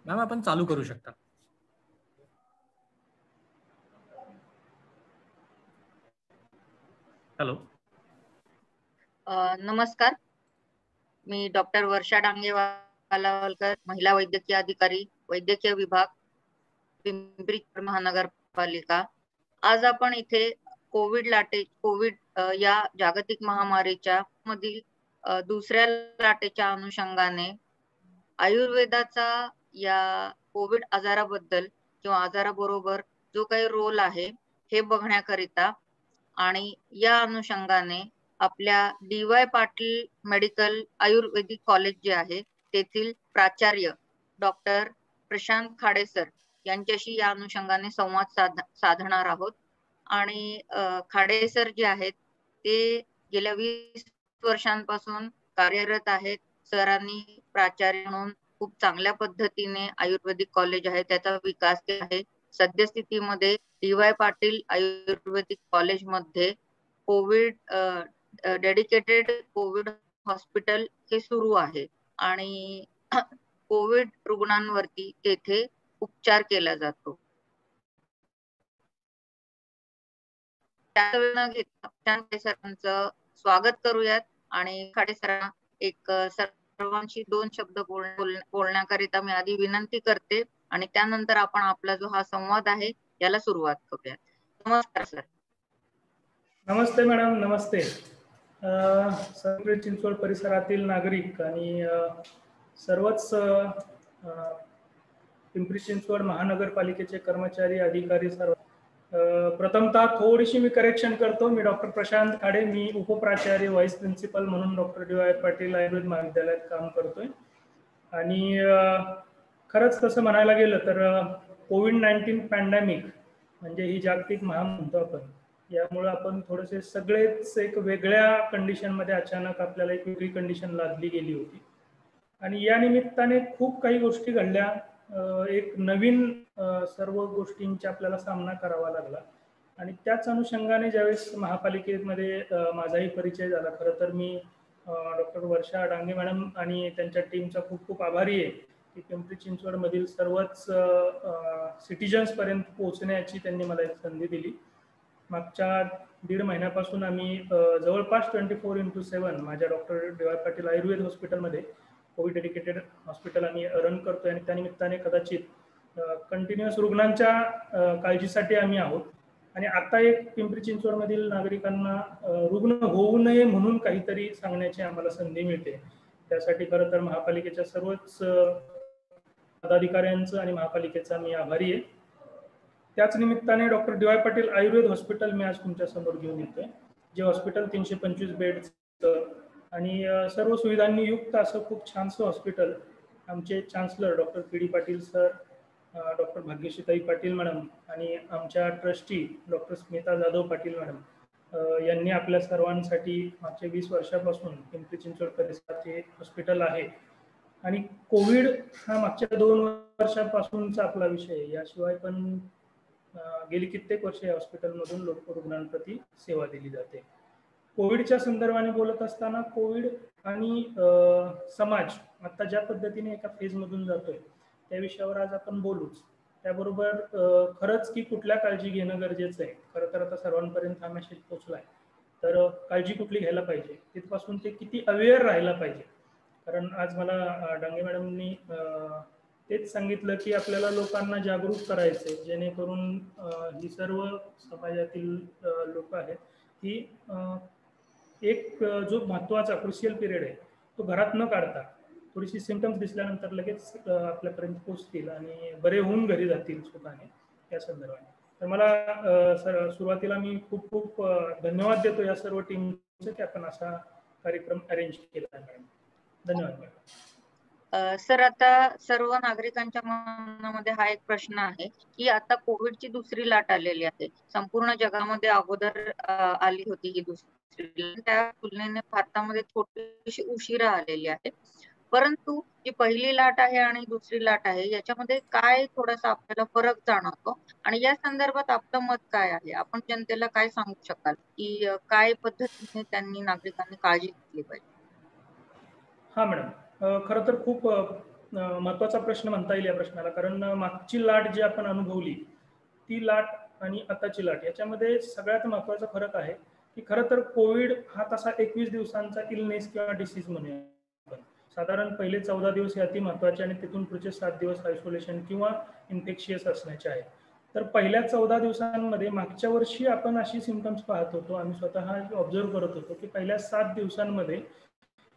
Ma'am आपण चालू करू शकता. हॅलो. नमस्कार, मी डॉक्टर वर्षा डांगेवालावलकर, महिला वैद्यकीय अधिकारी, वैद्यकीय विभाग, पिंपरी चिंचवड महानगरपालिका. आज आपण इथे कोविड या जागतिक महामारीच्या मधील दुसऱ्या लाटेच्या अनुषंगाने आयुर्वेदाचा या कोविड आजाराबद्दल किंवा आजाराबरोबर जो काही रोल आहे हे बघण्याकरिता आणि या अनुषंगाने आपल्या DY पाटील मेडिकल आयुर्वेदिक कॉलेज जे आहे तेथील प्राचार्य डॉक्टर प्रशांत खाडे सर यांच्याशी या अनुषंगाने संवाद साधणार आहोत. आणि खाडे सर जे आहेत ते गेल्या 20 वर्षांपासून कार्यरत आहेत. सरांनी प्राचार्य म्हणून खूप चांगल्या पद्धतीने आयुर्वेदिक कॉलेज आहे त्याचा विकास केला आहे. सद्यस्थितीमध्ये DY पाटील आयुर्वेदिक कॉलेज मध्ये कोविड डेडिकेटेड कोविड हॉस्पिटल हे सुरू आहे आणि कोविड रुग्णांवरती तेथे उपचार केला जातो. खाडे सरांचं स्वागत करूयात आणि खाडे सरांना एक सर्वांशी 2 शब्द बोलण्याकरिता मी आधी विनंती करते आणि त्यानंतर आपण आपला जो हा संवाद आहे याला सुरुवात करूयात. नमस्कार सर. नमस्ते मॅडम. नमस्ते. पिंपरी चिंचवड परिसरातील नागरिक आणि सर्वच पिंपरी चिंचवड महानगरपालिकेचे कर्मचारी अधिकारी सर्व, प्रथमतः थोडीशी मी करेक्शन करतो. मी डॉक्टर प्रशांत खाडे, मी उपप्राचार्य व्हाईस प्रिन्सिपल म्हणून डॉक्टर DY पाटील आयुर्वेद महाविद्यालयात काम करतोय. आणि खरंच तसं म्हणायला गेलं तर कोविड-19 पॅन्डेमिक म्हणजे ही जागतिक महामारी म्हणतो आपण, यामुळे आपण थोडेसे सगळेच एक वेगळ्या कंडिशनमध्ये अचानक आपल्याला एक वेगळी कंडिशन लादली गेली होती आणि या निमित्ताने खूप काही गोष्टी घडल्या. एक नवीन सर्व गोष्टींचा आपल्याला सामना करावा लागला आणि त्याच अनुषंगाने ज्यावेळेस महापालिकेमध्ये माझाही परिचय झाला. खरं तर मी डॉक्टर वर्षा डांगे मॅडम आणि त्यांच्या टीमचा खूप खूप आभारी आहे की पिंपरी चिंचवडमधील सर्वच सिटिजन्स पर्यंत पोहोचण्याची त्यांनी मला एक संधी दिली. मागच्या 1.5 महिन्यापासून आम्ही जवळपास 24x7 माझ्या डॉक्टर DY पाटील आयुर्वेद हॉस्पिटलमध्ये कोविड डेडिकेटेड हॉस्पिटल आम्ही रन करतोय आणि त्यानिमित्ताने कदाचित कंटिन्युअस रुग्णांच्या काळजीसाठी आम्ही आहोत. आणि आता एक पिंपरी चिंचवडमधील नागरिकांना रुग्ण होऊ नये म्हणून काहीतरी सांगण्याची आम्हाला संधी मिळते. त्यासाठी खरं तर महापालिकेच्या सर्वच पदाधिकाऱ्यांचं आणि महापालिकेचा मी आभारी आहे. त्याच निमित्ताने doctor DY Patil Ayurved hospital मी आज तुमच्या समोर घेऊन येतोय, जे हॉस्पिटल 325 बेडचं आणि सर्व सुविधांनी युक्त असं खूप छानसं हॉस्पिटल. आमचे chancellor doctor PD Patil sir, doctor भाग्यश्रीताई पाटील मॅडम आणि आमच्या trustee doctor Smita Jadhav Patil madam यांनी आपल्या सर्वांसाठी मागच्या 20 वर्षापासून पिंपरी चिंचवड परिसरात हे हॉस्पिटल आहे. आणि कोविड हा मागच्या 2 वर्षापासूनचा आपला विषय आहे. याशिवाय पण गेली कित्येक वर्ष या हॉस्पिटलमधून रुग्णांप्रती सेवा दिली जाते. कोविडच्या संदर्भाने बोलत असताना कोविड आणि समाज आता ज्या पद्धतीने एका फेजमधून जातोय त्या विषयावर आज आपण बोलूच. त्याबरोबर खरंच की कुठल्या काळजी घेणं गरजेचं आहे. खरं तर आता सर्वांपर्यंत हा मेसेज पोहोचलाय. तर काळजी कुठली घ्यायला पाहिजे, तिथपासून ते किती अवेअर राहायला पाहिजे. कारण आज मला डांगे मॅडमनी तेच सांगितलं की आपल्याला लोकांना जागरूक करायचे जेणेकरून ही सर्व समाजातील लोक आहेत की एक जो महत्त्वाचा क्रुशियल पिरियड आहे तो घरात न काढता थोडीशी सिम्पटम्स दिसल्यानंतर लगेच आपल्यापर्यंत पोहोचतील आणि बरे होऊन घरी जातील स्वतःने या संदर्भाने. तर मला सुरुवातीला मी खूप खूप धन्यवाद देतो या सर्व टीमचे की आपण असा कार्यक्रम अरेंज केला आहे मॅडम. धन्यवाद मॅडम. सर, आता सर्व नागरिकांच्या मनामध्ये हा एक प्रश्न आहे की आता कोविडची दुसरी लाट आलेली आहे. संपूर्ण जगामध्ये अगोदर आली होती ही दुसरी, त्या तुलनेने भारतामध्ये थोडीशी उशिरा आलेली आहे. परंतु जी पहिली लाट आहे आणि दुसरी लाट आहे याच्यामध्ये काय थोडासा आपल्याला फरक जाणवतो आणि या संदर्भात आपलं मत काय आहे? आपण जनतेला काय सांगू शकाल की काय पद्धतीने त्यांनी नागरिकांनी काळजी घेतली पाहिजे? हा मॅडम, खरं तर खूप महत्त्वाचा प्रश्न म्हणता येईल या प्रश्नाला, कारण मागची लाट जी आपण अनुभवली ती लाट आणि आताची लाट याच्यामध्ये सगळ्यात महत्त्वाचा फरक आहे की खरं तर कोविड हा तसा 21 दिवसांचा इलनेस किंवा डिसीज म्हणूया आपण. साधारण पहिले 14 दिवस हे अति महत्त्वाचे आणि तिथून पुढचे 7 दिवस आयसोलेशन किंवा इन्फेक्शियस असण्याचे आहेत. तर पहिल्या 14 दिवसांमध्ये मागच्या वर्षी आपण अशी सिम्पटम्स पाहत होतो, आम्ही स्वतः ऑब्झर्व करत होतो की पहिल्या 7 दिवसांमध्ये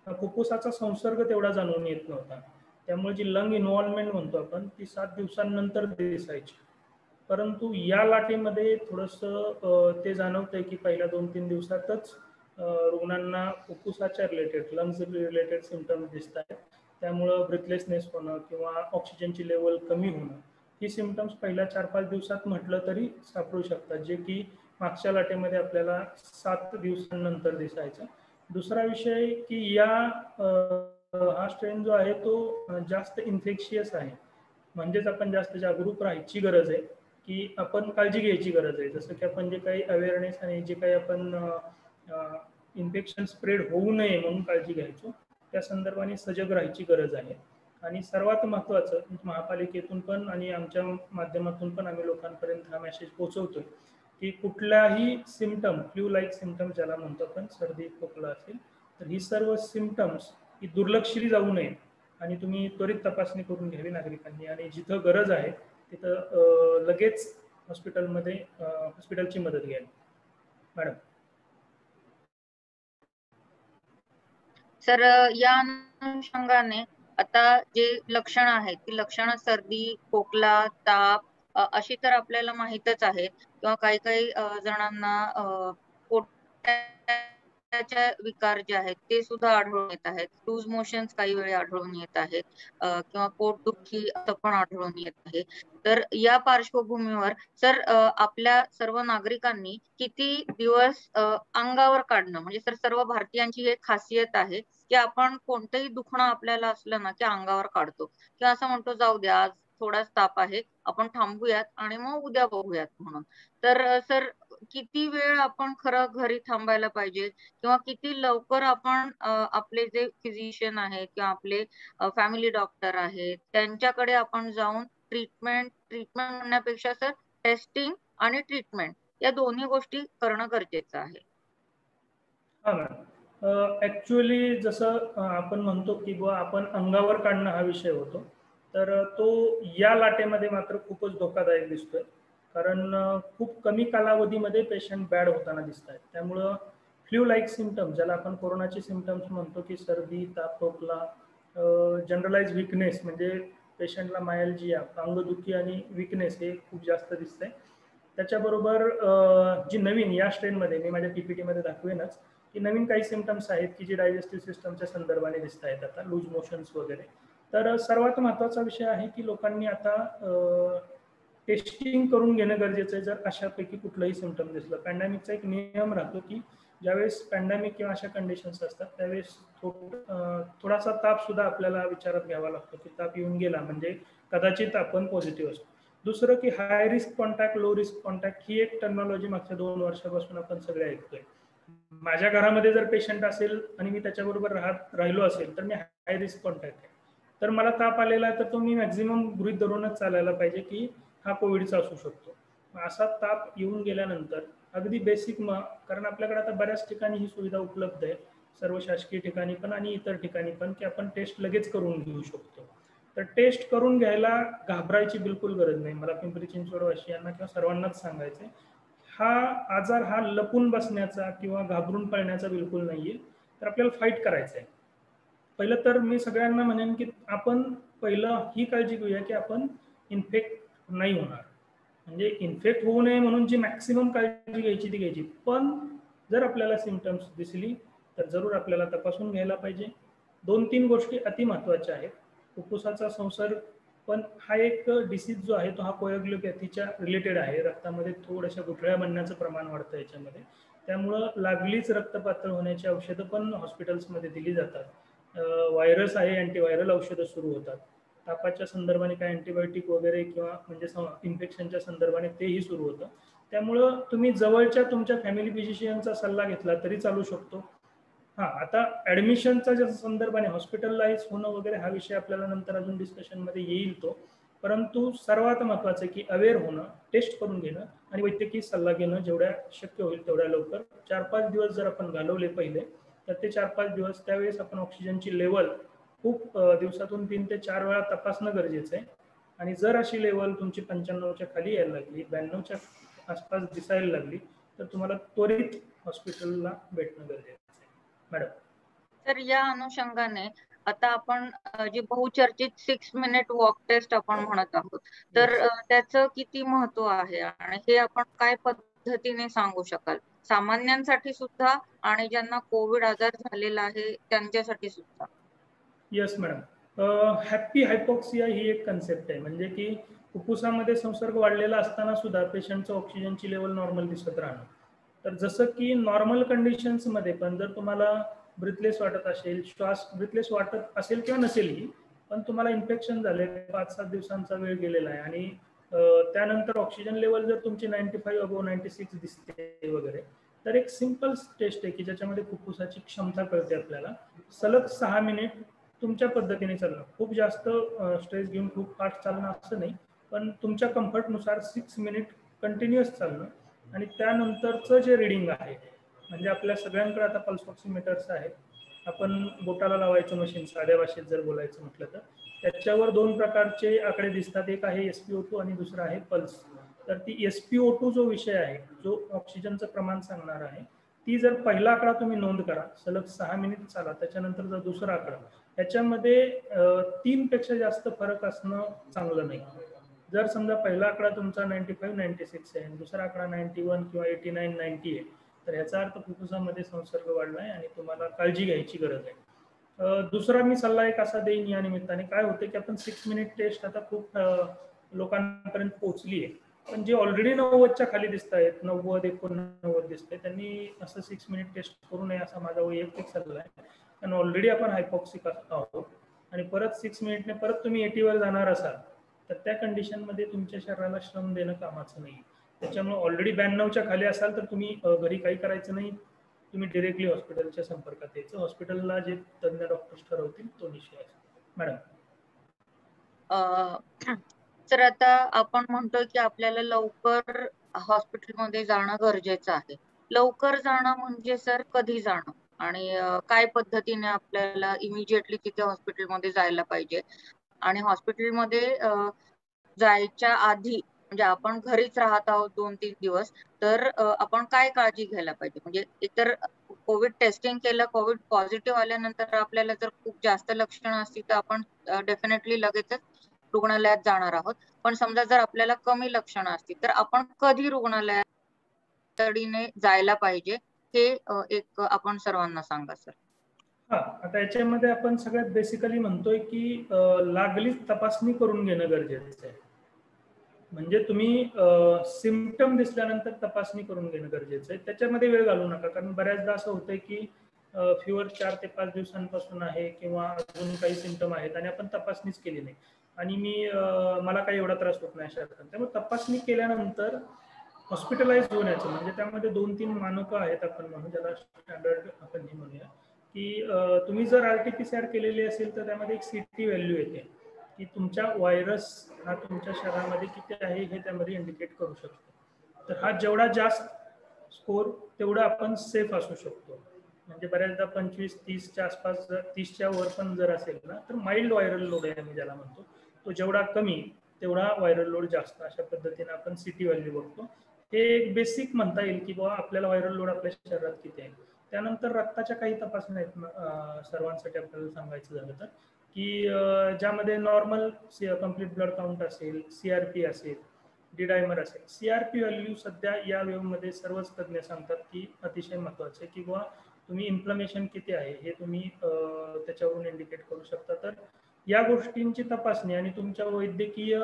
फुफ्फुसाचा संसर्ग तेवढा जाणून येत नव्हता. त्यामुळे जी लंग इन्व्हॉल्वमेंट म्हणतो आपण ती 7 दिवसांनंतर दिसायची. परंतु या लाटेमध्ये थोडंसं ते जाणवतंय की पहिल्या 2-3 दिवसातच रुग्णांना फुफ्फुसाच्या रिलेटेड लंग्स रिलेटेड सिम्पटम्स दिसत आहेत. त्यामुळं ब्रिथलेसनेस होणं किंवा ऑक्सिजनची लेवल कमी होणं ही सिम्पटम्स पहिल्या 4-5 दिवसात म्हटलं तरी सापडू शकतात, जे की मागच्या लाटेमध्ये आपल्याला 7 दिवसांनंतर दिसायचं. दुसरा विषय की हा स्ट्रेन जो आहे तो जास्त इन्फेक्शियस आहे, म्हणजेच आपण जास्त जागरूक राहायची गरज आहे की आपण काळजी घ्यायची गरज आहे. जसं की आपण जे काही अवेअरनेस आणि जे काही आपण इन्फेक्शन स्प्रेड होऊ नये म्हणून काळजी घ्यायचो त्या संदर्भाने सजग राहायची गरज आहे. आणि सर्वात महत्त्वाचं महापालिकेतून पण आणि आमच्या माध्यमातून पण आम्ही लोकांपर्यंत हा मेसेज पोहोचवतोय की कुठल्याही सिम्पटम फ्लू लाईक सिम्पटम ज्याला म्हणतो आपण, सर्दी खोकला असेल तर ही सर्व सिम्पटम्स ही दुर्लक्षिली जाऊ नये आणि तुम्ही त्वरित तपासणी करून घ्यावी नागरिकांनी आणि जिथं गरज आहे तिथं लगेच हॉस्पिटलची मदत घ्यावी. मॅडम. सर, या अनुषंगाने आता जे लक्षणं आहेत ती लक्षणं सर्दी, खोकला, ताप अशी तर आपल्याला माहीतच आहे किंवा काही काही जणांना पोटाचे विकार जे आहेत ते सुद्धा आढळून येत आहेत. लूज मोशन्स काही वेळा आढळून येत आहेत किंवा पोटदुखी असं पण आढळून येत आहे. तर या पार्श्वभूमीवर सर आपल्या सर्व नागरिकांनी किती दिवस अंगावर काढणं, म्हणजे सर सर्व भारतीयांची एक खासियत आहे की आपण कोणतंही दुखणं आपल्याला असलं ना की अंगावर काढतो किंवा असं म्हणतो जाऊ द्या आज थोडाच ताप आहे, आपण थांबूयात आणि मग उद्या बघूयात म्हणून. तर सर किती वेळ आपण खरं घरी थांबायला पाहिजे किंवा किती लवकर आपण आपले जे फिजिशियन आहेत किंवा आपले फॅमिली डॉक्टर आहेत त्यांच्याकडे आपण जाऊन ट्रीटमेंट म्हणण्यापेक्षा सर टेस्टिंग आणि ट्रीटमेंट या दोन्ही गोष्टी करणं गरजेचं आहे. हा मॅडम, ऍक्च्युअली जसं आपण म्हणतो की बुवा आपण अंगावर काढणं हा विषय होतो, तर तो या लाटेमध्ये मात्र खूपच धोकादायक दिसतोय. कारण खूप कमी कालावधीमध्ये पेशंट बॅड होताना दिसत आहेत. त्यामुळं फ्लू लाईक सिम्पटम्स ज्याला आपण कोरोनाचे सिम्पटम्स म्हणतो की सर्दी, ताप, खोकला, जनरलाइज विकनेस म्हणजे पेशंटला मायल्जिया, अंगदुखी आणि विकनेस हे खूप जास्त दिसतंय. त्याच्याबरोबर जी नवीन या स्ट्रेनमध्ये मी माझ्या पीपीटीमध्ये दाखवेनच की नवीन काही सिम्पटम्स आहेत की जे डायजेस्टिव्ह सिस्टमच्या संदर्भाने दिसत आहेत आता, लूज मोशन्स वगैरे. तर सर्वात महत्त्वाचा विषय आहे की लोकांनी आता टेस्टिंग करून घेणं गरजेचं आहे जर अशापैकी कुठलंही सिम्पटम दिसलं. पॅन्डेमिकचा एक नियम राहतो की ज्यावेळेस पॅन्डेमिक किंवा अशा कंडिशन्स असतात त्यावेळेस थोडासा ताप सुद्धा आपल्याला विचारात घ्यावा लागतो की ताप येऊन गेला म्हणजे कदाचित आपण पॉझिटिव्ह असतो. दुसरं की high risk contact, low risk contact ही एक टर्मिनॉलॉजी मागच्या 2 वर्षापासून आपण सगळे ऐकतोय. माझ्या घरामध्ये जर पेशंट असेल आणि मी त्याच्याबरोबर राहिलो असेल तर मी हाय रिस्क कॉन्टॅक्ट आहे, तर मला ताप आलेला आहे तर तो मी मॅक्झिमम गृहीत धरूनच चालायला पाहिजे की हा कोविडचा असू शकतो. असा ताप येऊन गेल्यानंतर अगदी बेसिक कारण आपल्याकडे आता बऱ्याच ठिकाणी ही सुविधा उपलब्ध आहे, सर्व शासकीय ठिकाणी पण आणि इतर ठिकाणी पण, की आपण टेस्ट लगेच करून घेऊ शकतो. तर टेस्ट करून घ्यायला घाबरायची बिलकुल गरज नाही. मला पिंपरी चिंचवड वासियांना किंवा सर्वांनाच सांगायचं हा आजार हा लपून बसण्याचा किंवा घाबरून पळण्याचा बिलकुल नाहीये, तर आपल्याला फाईट करायचं आहे. पहिलं तर मी सगळ्यांना म्हणेन की आपण पहिलं ही काळजी घेऊया की आपण इन्फेक्ट नाही होणार, म्हणजे इन्फेक्ट होऊ नये म्हणून जी मॅक्सिमम काळजी घ्यायची ती घ्यायची. पण जर आपल्याला सिम्पटम्स दिसली तर जरूर आपल्याला तपासून घ्यायला पाहिजे. 2-3 गोष्टी अति महत्त्वाच्या आहेत. फुफ्फुसाचा संसर्ग पण हा एक डिसीज जो आहे तो हा कोएग्युलोपॅथीच्या रिलेटेड आहे. रक्तामध्ये थोड्याशा गुठळ्या बनण्याचं प्रमाण वाढतं याच्यामध्ये, त्यामुळं लागलीच रक्तपातळ होण्याची औषधं पण हॉस्पिटल्समध्ये दिली जातात. व्हायरस आहे, अँटीव्हायरल औषधं सुरू होतात. तापाच्या संदर्भाने काय अँटीबायोटिक वगैरे किंवा म्हणजे इन्फेक्शनच्या संदर्भाने तेही सुरू होतं. त्यामुळं तुम्ही जवळच्या तुमच्या फॅमिली फिजिशियनचा सल्ला घेतला तरी चालू शकतो. हा, आता ऍडमिशनचा ज्या संदर्भाने हॉस्पिटलाइज होणं वगैरे हा विषय आपल्याला नंतर अजून डिस्कशनमध्ये येईल तो, परंतु सर्वात महत्त्वाचं की अवेअर होणं, टेस्ट करून घेणं आणि वैद्यकीय सल्ला घेणं जेवढ्या शक्य होईल तेवढ्या लवकर. 4-5 दिवस जर आपण घालवले पहिले, तर ते 4-5 दिवस त्यावेळेस आपण ऑक्सिजनची लेवल खूप दिवसातून 3 ते 4 वेळा तपासणं गरजेचं आहे. आणि जर अशी लेवल तुमची 95च्या खाली यायला लागली, 92च्या आसपास दिसायला लागली, तर तुम्हाला त्वरित हॉस्पिटलला भेटणं गरजेचं आहे. मॅडम. तर या अनुषंगाने आता आपण जी बहुचर्चित 6 मिनिट वॉक टेस्ट आपण म्हणत आहोत, तर त्याचं किती महत्व आहे आणि हे आपण काय पद्धतीने सांगू शकाल सामान्यांसाठी सुद्धा आणि ज्यांना कोविड आजार झालेला आहे त्यांच्यासाठी सुद्धा? येस मॅडम, हॅपी हायपॉक्सिया ही एक कन्सेप्ट आहे, म्हणजे की फुफ्फुसामध्ये संसर्ग वाढलेला असताना सुद्धा पेशंटचं ऑक्सिजनची लेवल नॉर्मल दिसत राहणं. तर जसं की नॉर्मल कंडिशन्समध्ये पण जर तुम्हाला ब्रिथलेस वाटत असेल, श्वास ब्रिथलेस वाटत असेल किंवा नसेलही, पण तुम्हाला इन्फेक्शन झाले, 5-7 दिवसांचा वेळ गेलेला आहे आणि त्यानंतर ऑक्सिजन लेवल जर तुमची 95 अबो 96 दिसते वगैरे, तर एक सिंपल टेस्ट आहे की ज्याच्यामध्ये फुफ्फुसाची क्षमता कळते आपल्याला. सलग 6 मिनिट तुमच्या पद्धतीने चालणं, खूप जास्त स्ट्रेस घेऊन खूप फास्ट चालणं असं नाही, पण तुमच्या कम्फर्टनुसार 6 मिनिट कंटिन्युअस चालणं. आणि त्यानंतरचं जे रिडिंग आहे, म्हणजे आपल्या सगळ्यांकडे आता पल्स ऑक्सिमीटर्स आहेत, आपण बोटाला लावायचं मशीन साध्या भाषेत जर बोलायचं म्हटलं तर त्याच्यावर 2 प्रकारचे आकडे दिसतात, एक आहे SpO2 आणि दुसरा आहे पल्स. तर ती SpO2 जो विषय आहे, जो ऑक्सिजनचं प्रमाण सांगणार आहे, ती जर पहिला आकडा तुम्ही नोंद करा, सलग 6 मिनिट चाला, त्याच्यानंतरचा दुसरा आकडा, याच्यामध्ये 3 पेक्षा जास्त फरक असणं चांगलं नाही. जर समजा पहिला आकडा तुमचा 95-96 आहे, दुसरा आकडा 91 किंवा 89-90 आहे, तर ह्याचा अर्थ फुफ्फुसामध्ये संसर्ग वाढला आहे आणि तुम्हाला काळजी घ्यायची गरज आहे. दुसरा मी सल्ला एक असा देईन या निमित्ताने, काय होतं की आपण 6 मिनिट टेस्ट आता खूप लोकांपर्यंत पोहोचली आहे, पण जे ऑलरेडी 90च्या खाली दिसत आहेत, 90-89 दिसते, त्यांनी असं 6 मिनिट टेस्ट करू नये असा माझा वैयक्तिक सल्ला आहे. कारण ऑलरेडी आपण हायपॉक्सिक आहोत आणि परत 6 मिनिटने परत तुम्ही 80 वर जाणार असाल, तर त्या कंडिशनमध्ये तुमच्या शरीराला श्रम देणं कामाचं नाही. त्याच्यामुळे ऑलरेडी 92च्या खाली असाल तर तुम्ही घरी काही करायचं नाही, तुम्ही डिरेक्टली हॉस्पिटलच्या संपर्कात यायचं. हॉस्पिटलला जे तज्ञ डॉक्टर्स ठरवतील तो विषय आहे. मॅडम. तर आता आपण म्हणतोय की आपल्याला लवकर हॉस्पिटलमध्ये जाणं गरजेचं आहे. लवकर जाणं म्हणजे सर कधी जाणं आणि काय पद्धतीने आपल्याला इमिजिएटली तिथे हॉस्पिटलमध्ये जायला पाहिजे आणि हॉस्पिटलमध्ये जायच्या आधी म्हणजे आपण घरीच राहत आहोत 2-3 दिवस, तर आपण काय काळजी घ्यायला पाहिजे? म्हणजे एकतर कोविड टेस्टिंग केलं, कोविड पॉझिटिव्ह आल्यानंतर आपल्याला जर खूप जास्त लक्षणं असतील तर आपण डेफिनेटली लगेचच रुग्णालयात जाणार आहोत. पण समजा जर आपल्याला कमी लक्षणं असतील तर आपण कधी रुग्णालयात तातडीने जायला पाहिजे, हे एक आपण सर्वांना सांगा सर. हा, आता याच्यामध्ये आपण सगळ्यात बेसिकली म्हणतोय की लागलीच तपासणी करून घेणं गरजेचं आहे. म्हणजे तुम्ही सिम्पटम दिसल्यानंतर तपासणी करून घेणं गरजेचं आहे, त्याच्यामध्ये वेळ घालवू नका. कारण बऱ्याचदा असं होतंय की फिवर 4 ते 5 दिवसांपासून आहे किंवा अजून काही सिम्पटम आहेत आणि आपण तपासणीच केली नाही आणि मला काही एवढा त्रास होत नाही अशा. त्यामुळे तपासणी केल्यानंतर हॉस्पिटलाइज होण्याचं, म्हणजे त्यामध्ये 2-3 मानकं आहेत, आपण म्हणू ज्याला स्टँडर्ड आपण हे म्हणूया, की तुम्ही जर RT-PCR केलेली असेल तर त्यामध्ये एक CT व्हॅल्यू येते की तुमच्या व्हायरस हा तुमच्या शरीरामध्ये किती आहे हे त्यामध्ये इंडिकेट करू शकतो. तर हा जेवढा जास्त स्कोर तेवढं आपण सेफ असू शकतो. म्हणजे बऱ्याचदा 25-30च्या आसपास, 30च्या वर पण जर असेल ना, तर माइल्ड व्हायरल लोड आहे आम्ही ज्याला म्हणतो, तो जेवढा कमी तेवढा व्हायरल लोड जास्त. अशा पद्धतीने आपण CT व्हॅल्यू बघतो. हे एक बेसिक म्हणता येईल की बाबा आपल्याला व्हायरल लोड आपल्या शरीरात किती आहे. त्यानंतर रक्ताच्या काही तपासण्या आहेत सर्वांसाठी आपल्याला सांगायचं झालं तर, की ज्यामध्ये नॉर्मल कम्प्लीट ब्लड काउंट असेल, CRP असेल, डिडायमर असेल. CRP व्हॅल्यू सध्या या वेव्हमध्ये सर्वच तज्ञ सांगतात की अतिशय महत्त्वाचे, की बाबा तुम्ही इन्फ्लमेशन किती आहे हे तुम्ही त्याच्यावरून इंडिकेट करू शकता. तर या गोष्टींची तपासणी आणि तुमच्या वैद्यकीय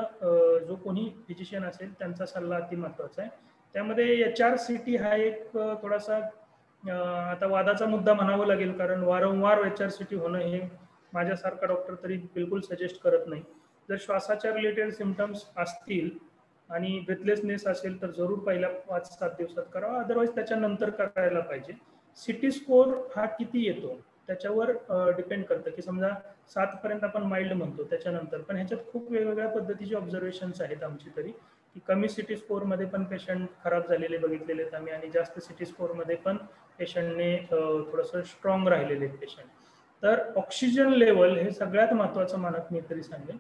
जो कोणी फिजिशियन असेल त्यांचा सल्ला अति महत्त्वाचा आहे. त्यामध्ये HRCT हा एक थोडासा आता वादाचा मुद्दा म्हणावा लागेल, कारण वारंवार HRCT होणं हे माझ्यासारखा डॉक्टर तरी बिलकुल सजेस्ट करत नाही. जर श्वासाच्या रिलेटेड सिम्पटम्स असतील आणि ब्रेथलेसनेस असेल तर जरूर पहिल्या 5-7 दिवसात करावा, अदरवाईज त्याच्यानंतर करायला पाहिजे. सिटी स्कोर हा किती येतो त्याच्यावर डिपेंड करतं, की समजा 7 पर्यंत आपण माइल्ड म्हणतो त्याच्यानंतर, पण ह्याच्यात खूप वेगवेगळ्या पद्धतीचे ऑब्झर्वेशन्स आहेत आमची तरी, की कमी सिटी स्कोअरमध्ये पण पेशंट खराब झालेले बघितलेले आहेत आम्ही, आणि जास्त सिटी स्कोअरमध्ये पण पेशंटने थोडंसं स्ट्रॉंग राहिलेले आहेत पेशंट. तर ऑक्सिजन लेवल हे सगळ्यात महत्त्वाचं मानक मी तरी सांगेन.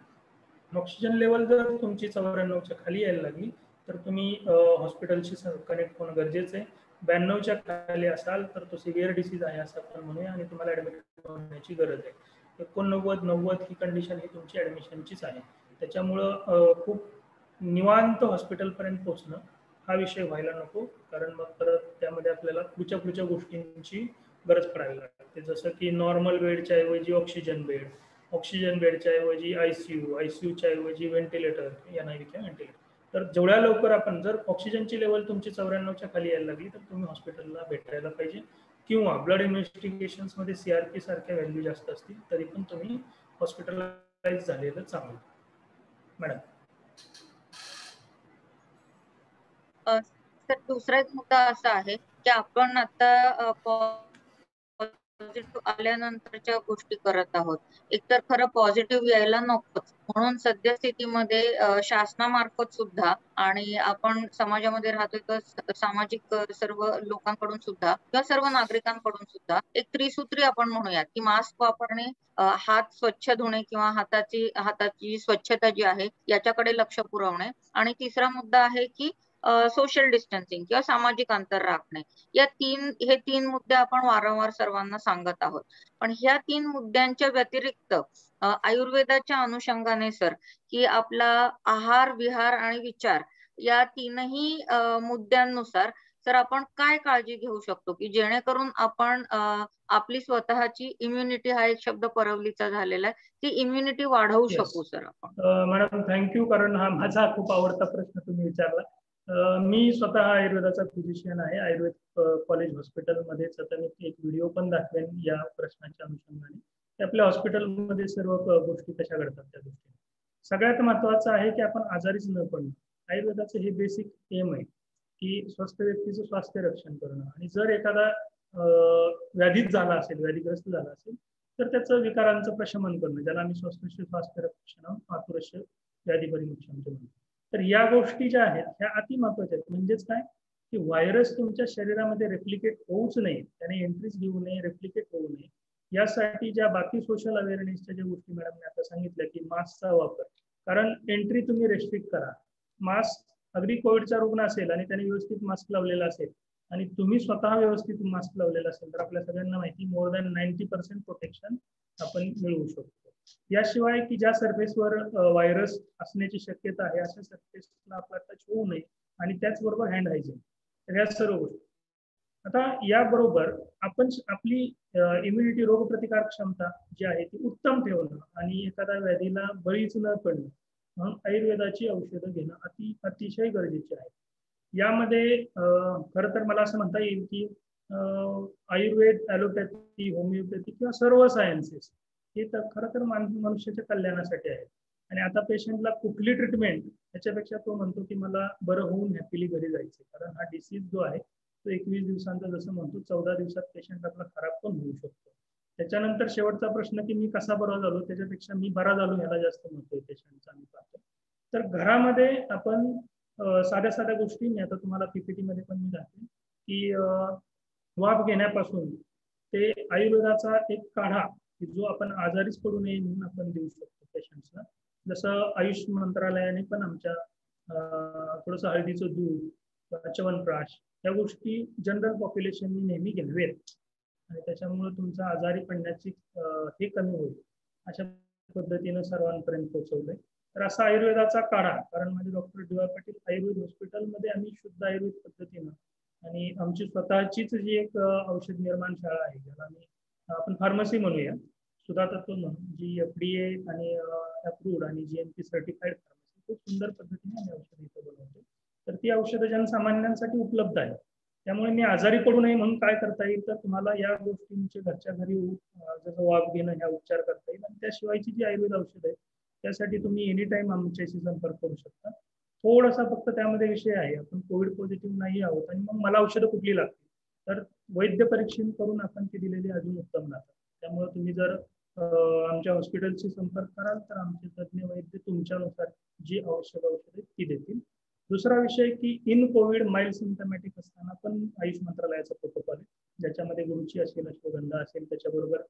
ऑक्सिजन लेवल जर तुमची 94च्या खाली यायला लागली तर तुम्ही हॉस्पिटलशी कनेक्ट होणं गरजेचं आहे. 92च्या खाली असाल तर तो सिव्हिअर डिसीज आहे असं आपण म्हणूया, आणि तुम्हाला ॲडमिट होण्याची गरज आहे. 89-90 ही कंडिशन ही तुमची ॲडमिशनचीच आहे. त्याच्यामुळं खूप निवांत हॉस्पिटलपर्यंत पोहोचणं हा विषय व्हायला नको, कारण मग परत त्यामध्ये आपल्याला पुढच्या गोष्टींची गरज पडायला लागते, जसं की नॉर्मल बेडच्या ऐवजी ऑक्सिजन बेड, ऑक्सिजन बेडच्या ऐवजी ICU, ICUच्या ऐवजी व्हेंटिलेटर, NIV किंवा व्हेंटिलेटर. तर जेवढ्या लवकर आपण, जर ऑक्सिजनची लेवल तुमची 94च्या खाली यायला लागली तर तुम्ही हॉस्पिटलला भेटायला पाहिजे, किंवा ब्लड इन्व्हेस्टिगेशन्समध्ये CRP सारख्या व्हॅल्यू जास्त असतील तरी पण तुम्ही हॉस्पिटलाइज झालेलं चांगलं. मॅडम. सर, दुसरा एक मुद्दा असा आहे की आपण आता पॉझिटिव्ह आल्यानंतरच्या गोष्टी करत आहोत. एकतर खरं पॉझिटिव्ह यायला नकोच, म्हणून सद्यस्थितीमध्ये शासनामार्फत सुद्धा आणि आपण समाजामध्ये राहतोय तर सामाजिक सर्व लोकांकडून सुद्धा किंवा सर्व नागरिकांकडून सुद्धा एक त्रिसूत्री आपण म्हणूयात की मास्क वापरणे, हात स्वच्छ धुणे किंवा हाताची स्वच्छता जी आहे याच्याकडे लक्ष पुरवणे, आणि तिसरा मुद्दा आहे की सोशल डिस्टन्सिंग किंवा सामाजिक अंतर राखणे. हे तीन मुद्दे आपण वारंवार सर्वांना सांगत आहोत. पण ह्या 3 मुद्द्यांच्या व्यतिरिक्त आयुर्वेदाच्या अनुषंगाने सर, की आपला आहार, विहार आणि विचार या तीनही मुद्द्यांनुसार सर आपण काय काळजी घेऊ शकतो की जेणेकरून आपण आपली स्वतःची इम्युनिटी, हा एक शब्द परवलीचा झालेला आहे, ती इम्युनिटी वाढवू शकू सर आपण. मॅडम थँक्यू, कारण हा माझा खूप आवडता प्रश्न तुम्ही विचारला. मी स्वतः आयुर्वेदाचा फिजिशियन आहे. आयुर्वेद कॉलेज हॉस्पिटलमध्येच आता मी एक व्हिडिओ पण दाखवेन या प्रश्नाच्या अनुषंगाने, की आपल्या हॉस्पिटलमध्ये सर्व गोष्टी कशा घडतात त्या गोष्टी. सगळ्यात महत्त्वाचं आहे की आपण आजारीच न पडणं. आयुर्वेदाचं हे बेसिक एम आहे की स्वस्थ व्यक्तीचं स्वास्थ्य रक्षण करणं, आणि जर एखादा व्याधीत झाला असेल, व्याधीग्रस्त झाला असेल तर त्याचं विकारांचं प्रशमन करणं, ज्याला आम्ही स्वास्थ्य रक्षण आतुरस्य व्याधी परिमुक्षण म्हणतो. तर या गोष्टी ज्या आहेत ह्या अति महत्वाच्या आहेत. म्हणजेच काय की व्हायरस तुमच्या शरीरामध्ये रेप्लिकेट होऊच नये, त्याने एंट्रीज घेऊ नये, रेप्लिकेट होऊ नये, यासाठी ज्या बाकी सोशल अवेअरनेसच्या ज्या गोष्टी मॅडमने आता सांगितल्या, की मास्कचा वापर, कारण एंट्री तुम्ही रेस्ट्रिक्ट करा. मास्क, अगदी कोविडचा रुग्ण असेल आणि त्याने व्यवस्थित मास्क लावलेला असेल आणि तुम्ही स्वतः व्यवस्थित मास्क लावलेला असेल तर आपल्या सगळ्यांना माहिती, मोर दॅन 90% प्रोटेक्शन आपण मिळवू शकतो. याशिवाय की ज्या सरफेसवर व्हायरस असण्याची शक्यता आहे अशा सरफेसला आपला टच होऊ नये, आणि त्याचबरोबर हँड हायजीन. तर ह्या सर्व गोष्टी. आता याबरोबर आपण आपली इम्युनिटी, रोगप्रतिकार क्षमता जी आहे ती उत्तम ठेवणं आणि एखाद्या व्याधीला बळीच न पडणं म्हणून आयुर्वेदाची औषधं घेणं अतिशय गरजेचे आहे. यामध्ये खरं तर मला असं म्हणता येईल की आयुर्वेद, ॲलोपॅथी, होमिओपॅथी किंवा सर्व सायन्सेस हे तर खरं तर मनुष्याच्या कल्याणासाठी आहे. आणि आता पेशंटला कुठली ट्रीटमेंट याच्यापेक्षा तो म्हणतो की मला बरं होऊन हॅपीली घरी जायचं, कारण हा डिसीज जो आहे तो 21 दिवसांचा, जसं म्हणतो 14 दिवसात पेशंट आपला खराब पण होऊ शकतो. त्याच्यानंतर शेवटचा प्रश्न की मी कसा बरा झालो, त्याच्यापेक्षा मी बरा झालो ह्याला जास्त महत्व आहे पेशंटचा, मी पाहतो. तर घरामध्ये आपण साध्या साध्या गोष्टी, मी आता तुम्हाला PPT मध्ये पण मी दाखवेन की वाफ घेण्यापासून ते आयुर्वेदाचा एक काढा जो आपण आजारीच पडू नये म्हणून आपण देऊ शकतो पेशंट्सला. जसं आयुष मंत्रालयाने पण आमच्या थोडंसं हळदीचं दूध, च्यवनप्राश या गोष्टी जनरल पॉप्युलेशननी नेहमी घ्यावेत, आणि त्याच्यामुळे तुमचा आजारी पडण्याची हे कमी होईल अशा पद्धतीनं सर्वांपर्यंत पोहोचवलंय. तर असा आयुर्वेदाचा काढा, कारण माझे डॉक्टर DY पाटील आयुर्वेद हॉस्पिटलमध्ये आम्ही शुद्ध आयुर्वेद पद्धतीनं, आणि आमची स्वतःचीच जी एक औषध निर्माण शाळा आहे, ज्याला आम्ही आपण फार्मसी म्हणूया, सुधा तत्व म्हणून, जी FDA आणि अप्रूव्ड आणि GMP सर्टिफाईड फार्मसी, खूप सुंदर पद्धतीने आम्ही औषधं इथं बनवतो. तर ती औषधं जनसामान्यांसाठी उपलब्ध आहे. त्यामुळे मी आजारी पडू नये म्हणून काय करता येईल, तर तुम्हाला या गोष्टींचे घरच्या घरी जसं वाफ घेणं ह्या उपचार करता येईल. आणि त्याशिवायची जी आयुर्वेद औषध आहे त्यासाठी तुम्ही एनी टाइम आमच्याशी संपर्क करू शकता. थोडासा फक्त त्यामध्ये विषय आहे, आपण कोविड पॉझिटिव्ह नाही आहोत आणि मग मला औषधं कुठली लागतील, तर वैद्य परीक्षण करून आपण ती दिलेली अजून उत्तम राहतात. त्यामुळे तुम्ही जर आमच्या हॉस्पिटलशी संपर्क कराल तर आमचे तज्ज्ञ वैद्य तुमच्यानुसार जी आवश्यक औषधे ती देतील. दुसरा विषय की इन कोविड माइल्ड सिम्पटमॅटिक असताना पण आयुष मंत्रालयाचा प्रोटोकॉल आहे, ज्याच्यामध्ये गुरुची असेल, अश्वगंधा असेल, त्याच्याबरोबर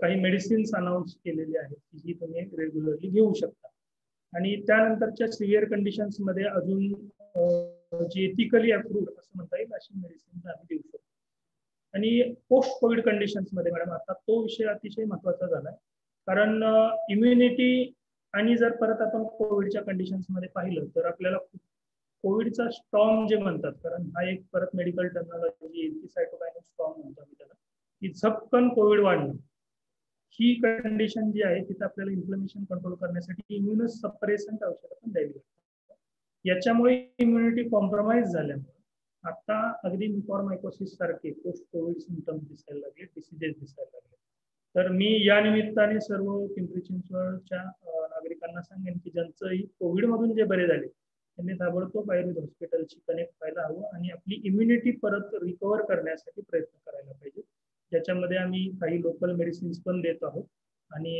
काही मेडिसिन्स अनाऊन्स केलेली आहेत की जी तुम्ही रेग्युलरली घेऊ शकता. आणि त्यानंतरच्या सिव्हिअर कंडिशन्स मध्ये अजून जी एथिकली अप्रूव्ड असं म्हणता येईल अशी मेडिसिन्स आम्ही देऊ शकतो. आणि पोस्ट कोविड कंडिशन्स मध्ये मॅडम आता तो विषय अतिशय महत्वाचा झालाय, कारण इम्युनिटी आणि जर परत आपण कोविडच्या कंडिशन्स मध्ये पाहिलं तर आपल्याला कोविडचा स्टॉर्म जे म्हणतात, कारण हा एक परत मेडिकल टर्मिनॉलॉजी येईल की सायटोकायनिक स्टॉर्म म्हणतो आम्ही त्याला, की झपकन कोविड वाढणं ही कंडिशन जी आहे तिथे आपल्याला इन्फ्लेमेशन कंट्रोल करण्यासाठी इम्युनो सप्रेसंट औषधं पण द्यावी लागतात. याच्यामुळे इम्युनिटी कॉम्प्रोमाइज झाल्यामुळे आता अगदी म्युकॉरमायकोसिस सारखे पोस्ट कोविड सिम्पटम्स दिसायला लागले, डिसीजेस दिसायला लागले. तर मी या निमित्ताने सर्व पिंपरी चिंचवडच्या नागरिकांना सांगेन की ज्यांचंही कोविडमधून जे बरे झाले त्यांनी ताबडतोब आयुर्वेद हॉस्पिटलशी कनेक्ट व्हायला हवं आणि आपली इम्युनिटी परत रिकवर करण्यासाठी प्रयत्न करायला पाहिजे. ज्याच्यामध्ये आम्ही काही लोकल मेडिसिन्स पण देत आहोत आणि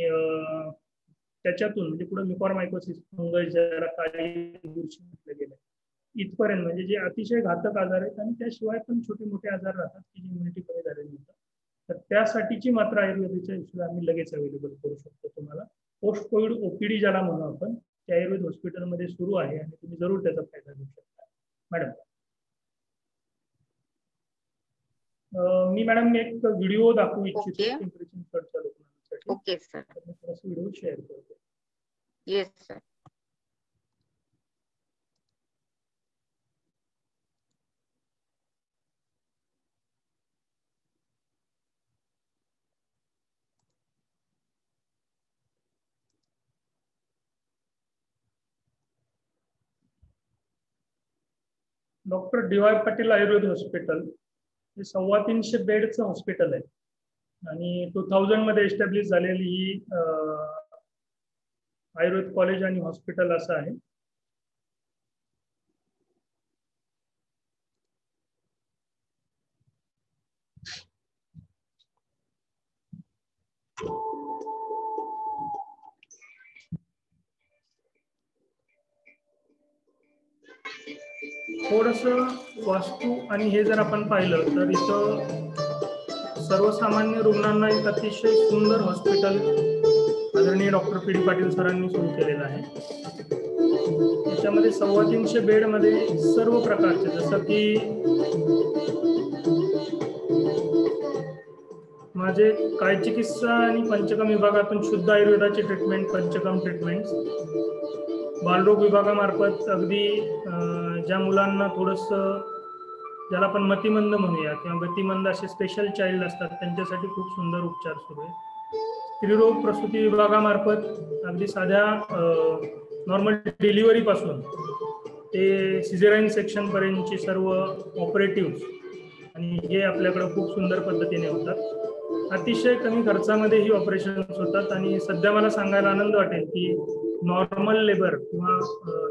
त्याच्यातून म्हणजे पुढे म्युकॉरमायकोसिस फंगस ज्याला काळी बुरशी म्हटलं गेलं इथपर्यंत म्हणजे जे अतिशय घातक आजार आहेत आणि त्याशिवाय पण छोटे मोठे आजार राहतात की जी इम्युनिटी कमी झालेली नसतात, तर त्यासाठीची मात्र आयुर्वेदाच्या औषधं आम्ही लगेच अवेलेबल करू शकतो तुम्हाला. पोस्ट कोविड ओपीडी ज्याला म्हणू आपण, ते आयुर्वेद हॉस्पिटलमध्ये सुरू आहे आणि तुम्ही जरूर त्याचा फायदा घेऊ शकता. मॅडम मी मॅडम एक व्हिडिओ दाखवू इच्छितो पिंपरी चिंचवडच्या लोकांसाठी. Okay sir. मी थोडासा व्हिडिओ शेअर करतो. Yes sir. Doctor D Y. Patil Ayurved hospital हे 350 बेडचं हॉस्पिटल आहे आणि 2000 मध्ये एस्टॅब्लिश झालेली ही आयुर्वेद कॉलेज आणि हॉस्पिटल असं आहे. थोडस वास्तू आणि हे जर आपण पाहिलं तर इथं सर्वसामान्य रुग्णांना एक अतिशय सुंदर हॉस्पिटल आदरणीय डॉक्टर पी डी पाटील सरांनी सुरू केलेलं आहे. त्याच्यामध्ये 350 बेड मध्ये सर्व प्रकारचे जसं की माझे काय चिकित्सा आणि पंचकर्म विभागातून शुद्ध आयुर्वेदाची ट्रीटमेंट, पंचकर्म ट्रीटमेंट, बालरोग विभागामार्फत अगदी ज्या मुलांना थोडंसं ज्याला आपण मतिमंद म्हणूया किंवा गतिमंद असे स्पेशल चाइल्ड असतात त्यांच्यासाठी खूप सुंदर उपचार सुरू आहे. स्त्रीरोग प्रसूती विभागामार्फत अगदी साध्या नॉर्मल डिलिव्हरी पासून ते सिझेरियन सेक्शन पर्यंतची सर्व ऑपरेटिव्ह आणि हे आपल्याकडे खूप सुंदर पद्धतीने होतात. अतिशय कमी खर्चामध्ये ही ऑपरेशन्स होतात आणि सध्या मला सांगायला आनंद वाटेल की नॉर्मल लेबर किंवा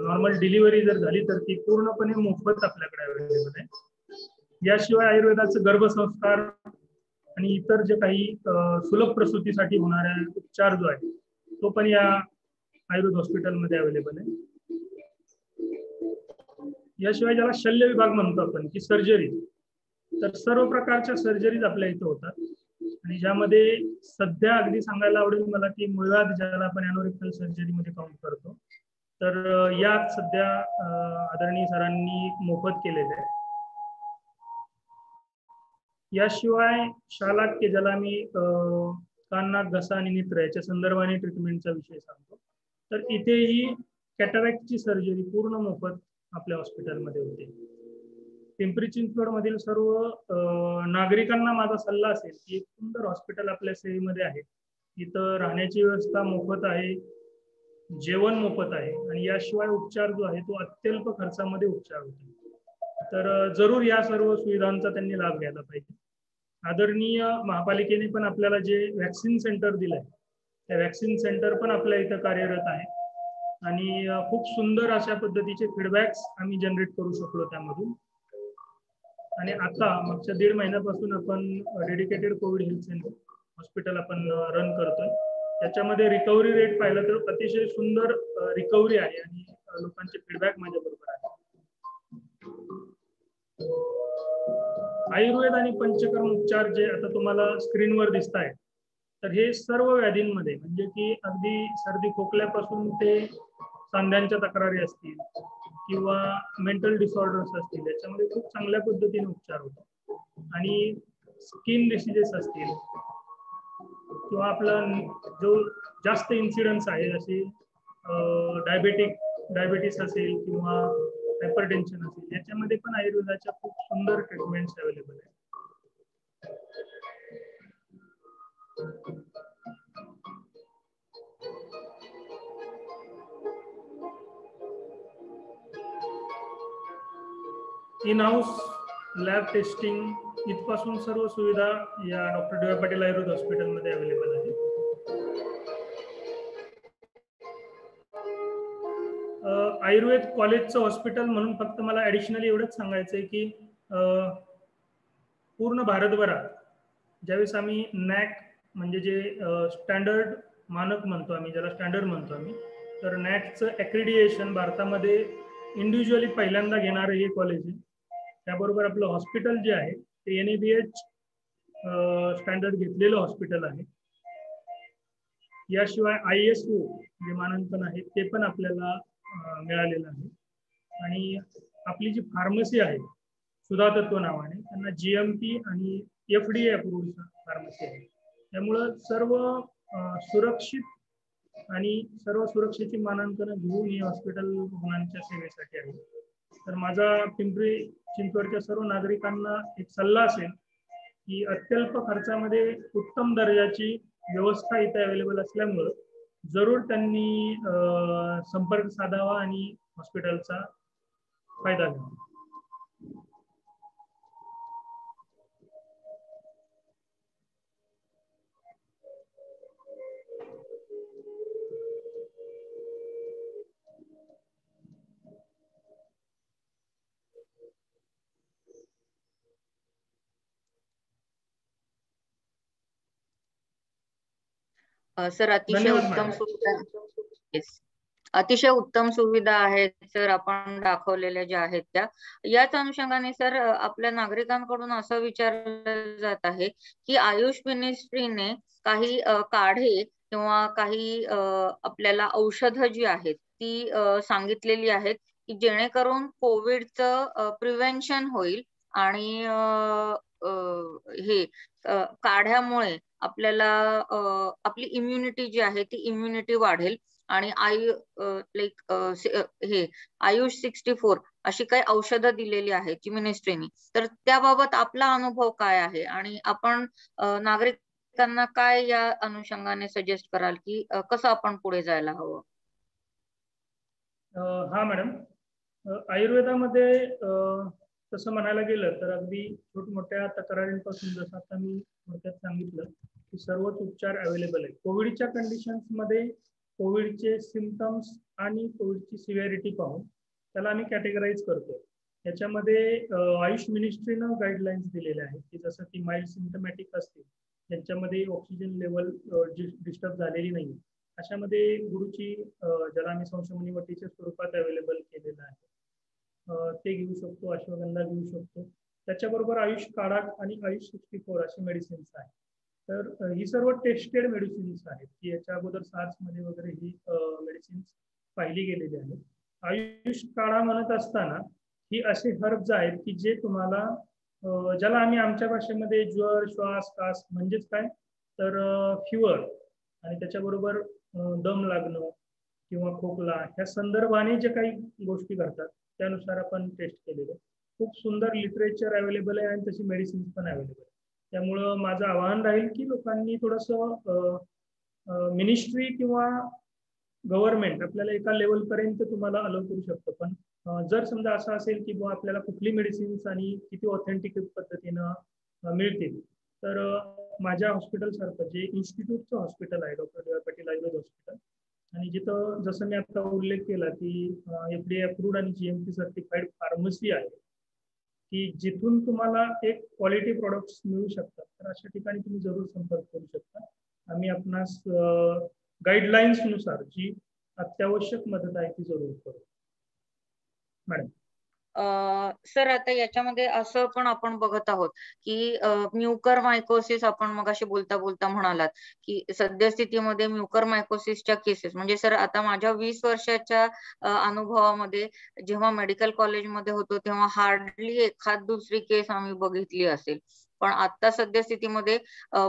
नॉर्मल डिलिव्हरी जर झाली तर ती पूर्णपणे मोफत आपल्याकडे अवेलेबल आहे. याशिवाय आयुर्वेदाचं गर्भसंस्कार आणि इतर जे काही सुलभ प्रसूतीसाठी होणारा उपचार जो आहे तो पण या आयुर्वेद हॉस्पिटलमध्ये अवेलेबल आहे. याशिवाय ज्याला शल्य विभाग म्हणतो आपण की सर्जरी, तर सर्व प्रकारच्या सर्जरीज आपल्या इथं होतात आणि ज्यामध्ये सध्या अगदी सांगायला आवडेल मला की मुळव्याध ज्याला आपण ॲनोरेक्टल सर्जरीमध्ये काउंट करतो, तर यात सध्या आदरणीय सरांनी मोफत केलेले आहे. याशिवाय शालाक्य ज्याला मी कान, नाक, घसा आणि नेत्र याच्या संदर्भाने ट्रीटमेंटचा विषय सांगतो, तर इथेही कॅटरॅक्टची सर्जरी पूर्ण मोफत आपल्या हॉस्पिटलमध्ये होते. पिंपरी चिंचवड मधील सर्व नागरिकांना माझा सल्ला असेल की एक सुंदर हॉस्पिटल आपल्या सेवेमध्ये आहे. इथं राहण्याची व्यवस्था मोफत आहे, जेवण मोफत आहे आणि याशिवाय उपचार जो आहे तो अत्यल्प खर्चामध्ये उपचार होतो. तर जरूर या सर्व सुविधांचा त्यांनी लाभ घ्यायला पाहिजे. आदरणीय महापालिकेने पण आपल्याला जे वॅक्सिन सेंटर दिलंय त्या वॅक्सिन सेंटर पण आपल्या इथं कार्यरत आहे आणि खूप सुंदर अशा पद्धतीचे फीडबॅक्स आम्ही जनरेट करू शकलो त्यामधून. आणि आता मागच्या 1.5 महिन्यापासून आपण dedicated Covid health centre hospital आपण रन करतोय. त्याच्यामध्ये रिकव्हरी रेट पाहिला तर अतिशय सुंदर रिकव्हरी आहे आणि लोकांचे फीडबॅक माझ्या बरोबर आहे. आयुर्वेद आणि पंचकर्म उपचार जे आता तुम्हाला स्क्रीनवर दिसत आहेत, तर हे सर्व व्याधींमध्ये म्हणजे की अगदी सर्दी खोकल्यापासून ते सांध्यांच्या तक्रारी असतील किंवा मेंटल डिसऑर्डर्स असतील, याच्यामध्ये खूप चांगल्या पद्धतीने उपचार होतो. आणि स्किन डिसीजेस असतील किंवा आपला जो जास्त इन्सिडन्स आहे जसे डायबिटीस असेल किंवा हायपरटेन्शन असेल, याच्यामध्ये पण आयुर्वेदाच्या खूप सुंदर ट्रीटमेंट्स अवेलेबल आहेत. इन हाऊस लॅब टेस्टिंग इथपासून सर्व सुविधा या doctor D Y Patil Ayurveda हॉस्पिटलमध्ये अवेलेबल आहे. आयुर्वेद कॉलेजचं हॉस्पिटल म्हणून फक्त मला ऍडिशनली एवढंच सांगायचं आहे की पूर्ण भारतभरात ज्यावेळेस आम्ही नॅक म्हणजे जे स्टँडर्ड मानक म्हणतो आम्ही, ज्याला स्टँडर्ड म्हणतो आम्ही, तर नॅकचं ॲक्रिडिएशन भारतामध्ये इंडिव्हिज्युअली पहिल्यांदा घेणारं हे कॉलेज आहे. त्याबरोबर आपलं हॉस्पिटल जे आहे ते NABH स्टँडर्ड घेतलेलं हॉस्पिटल आहे. याशिवाय ISO जे मानांकन आहे ते पण आपल्याला मिळालेलं आहे. आणि आपली जी फार्मसी आहे सुधा तत्व नावाने, त्यांना GMP आणि FDA अप्रूव्ड फार्मसी आहे. त्यामुळं सर्व सुरक्षित आणि सर्व सुरक्षेची मानांकन घेऊन हे हॉस्पिटल रुग्णांच्या सेवेसाठी आहे. तर माझा पिंपरी चिंचवडच्या सर्व नागरिकांना एक सल्ला असेल की अत्यल्प खर्चामध्ये उत्तम दर्जाची व्यवस्था इथे अवेलेबल असल्यामुळं जरूर त्यांनी संपर्क साधावा आणि हॉस्पिटलचा फायदा घ्यावा. सर अतिशय उत्तम सुविधा, अतिशय उत्तम सुविधा आहेत सर आपण दाखवलेल्या ज्या आहेत त्या. याच अनुषंगाने सर आपल्या नागरिकांकडून असं विचारलं जात आहे की आयुष मिनिस्ट्रीने काही काढे किंवा काही आपल्याला औषधं जी आहेत ती सांगितलेली आहेत की जेणेकरून कोविडचं प्रिव्हेन्शन होईल आणि हे काढ्यामुळे आपल्याला आपली इम्युनिटी जी आहे ती इम्युनिटी वाढेल आणि हे आयुष 64 अशी काही औषधं दिलेली आहेत जी मिनिस्ट्रीने. तर त्याबाबत आपला अनुभव काय आहे आणि आपण नागरिकांना काय या अनुषंगाने सजेस्ट कराल की कसं आपण पुढे जायला हवं? हा मॅडम, आयुर्वेदामध्ये तसं म्हणायला गेलं तर अगदी छोटमोठ्या तक्रारींपासून जसं आता मी थोडक्यात सांगितलं की सर्वच उपचार अवेलेबल आहे. कोविडच्या कंडिशन्समध्ये कोविडचे सिम्पटम्स आणि कोविडची सिव्हिरिटी पाहून त्याला आम्ही कॅटेगराईज करतो. याच्यामध्ये आयुष मिनिस्ट्रीनं गाईडलाईन्स दिलेल्या आहेत की जसं की माइल्ड सिम्टमॅटिक असतील, त्यांच्यामध्ये ऑक्सिजन लेवल डिस्टर्ब झालेली नाही, अशामध्ये गुरुची ज्याला आम्ही संशमनी वटीच्या स्वरूपात अवेलेबल केलेलं आहे ते घेऊ शकतो, अश्वगंधा घेऊ शकतो. त्याच्याबरोबर आयुष काढा आणि आयुष 64 अशी मेडिसिन्स आहेत. तर ही सर्व टेस्टेड मेडिसिन्स आहेत की याच्या अगोदर SARS मध्ये वगैरे ही मेडिसिन्स पाहिली गेलेली आहेत. आयुष काढा म्हणत असताना ही असे हर्ब्स आहेत की जे तुम्हाला ज्याला आम्ही आमच्या भाषेमध्ये ज्वर, श्वास, कास म्हणजेच काय तर फिवर आणि त्याच्याबरोबर दम लागणं किंवा खोकला ह्या संदर्भाने जे काही गोष्टी घडतात त्यानुसार आपण टेस्ट केलेलं. खूप सुंदर लिटरेचर अवेलेबल आहे आणि तशी मेडिसिन्स पण अवेलेबल आहे. त्यामुळं माझं आवाहन राहील की लोकांनी थोडंसं मिनिस्ट्री किंवा गव्हर्नमेंट आपल्याला एका लेवलपर्यंत तुम्हाला अलाउ करू शकतं, पण जर समजा असं असेल की बुवा आपल्याला कुठली मेडिसिन्स आणि किती ऑथेंटिक पद्धतीनं मिळतील, तर माझ्या हॉस्पिटल सारखं जे इन्स्टिट्यूटचं हॉस्पिटल आहे doctor D Y Patil Ayurved hospital, आणि जिथं जसं मी आता उल्लेख केला की FDA अप्रूव्ड आणि GMP सर्टिफाईड फार्मसी आहे की जिथून तुम्हाला एक क्वालिटी प्रोडक्ट्स मिळू शकतात, तर अशा ठिकाणी तुम्ही जरूर संपर्क करू शकता. आम्ही आपणास गाईडलाईन्स नुसार जी अत्यावश्यक मदत आहे ती जरूर करू. मॅडम. सर आता याच्यामध्ये असं पण आपण बघत आहोत की म्युकर मायकोसिस आपण मगाशी बोलता बोलता म्हणालात की सद्यस्थितीमध्ये म्युकर मायकोसिसच्या केसेस म्हणजे सर आता माझ्या 20 वर्षाच्या अनुभवामध्ये जेव्हा मेडिकल कॉलेजमध्ये होतो तेव्हा हार्डली एखाद दुसरी केस आम्ही बघितली असेल, पण आता सद्यस्थितीमध्ये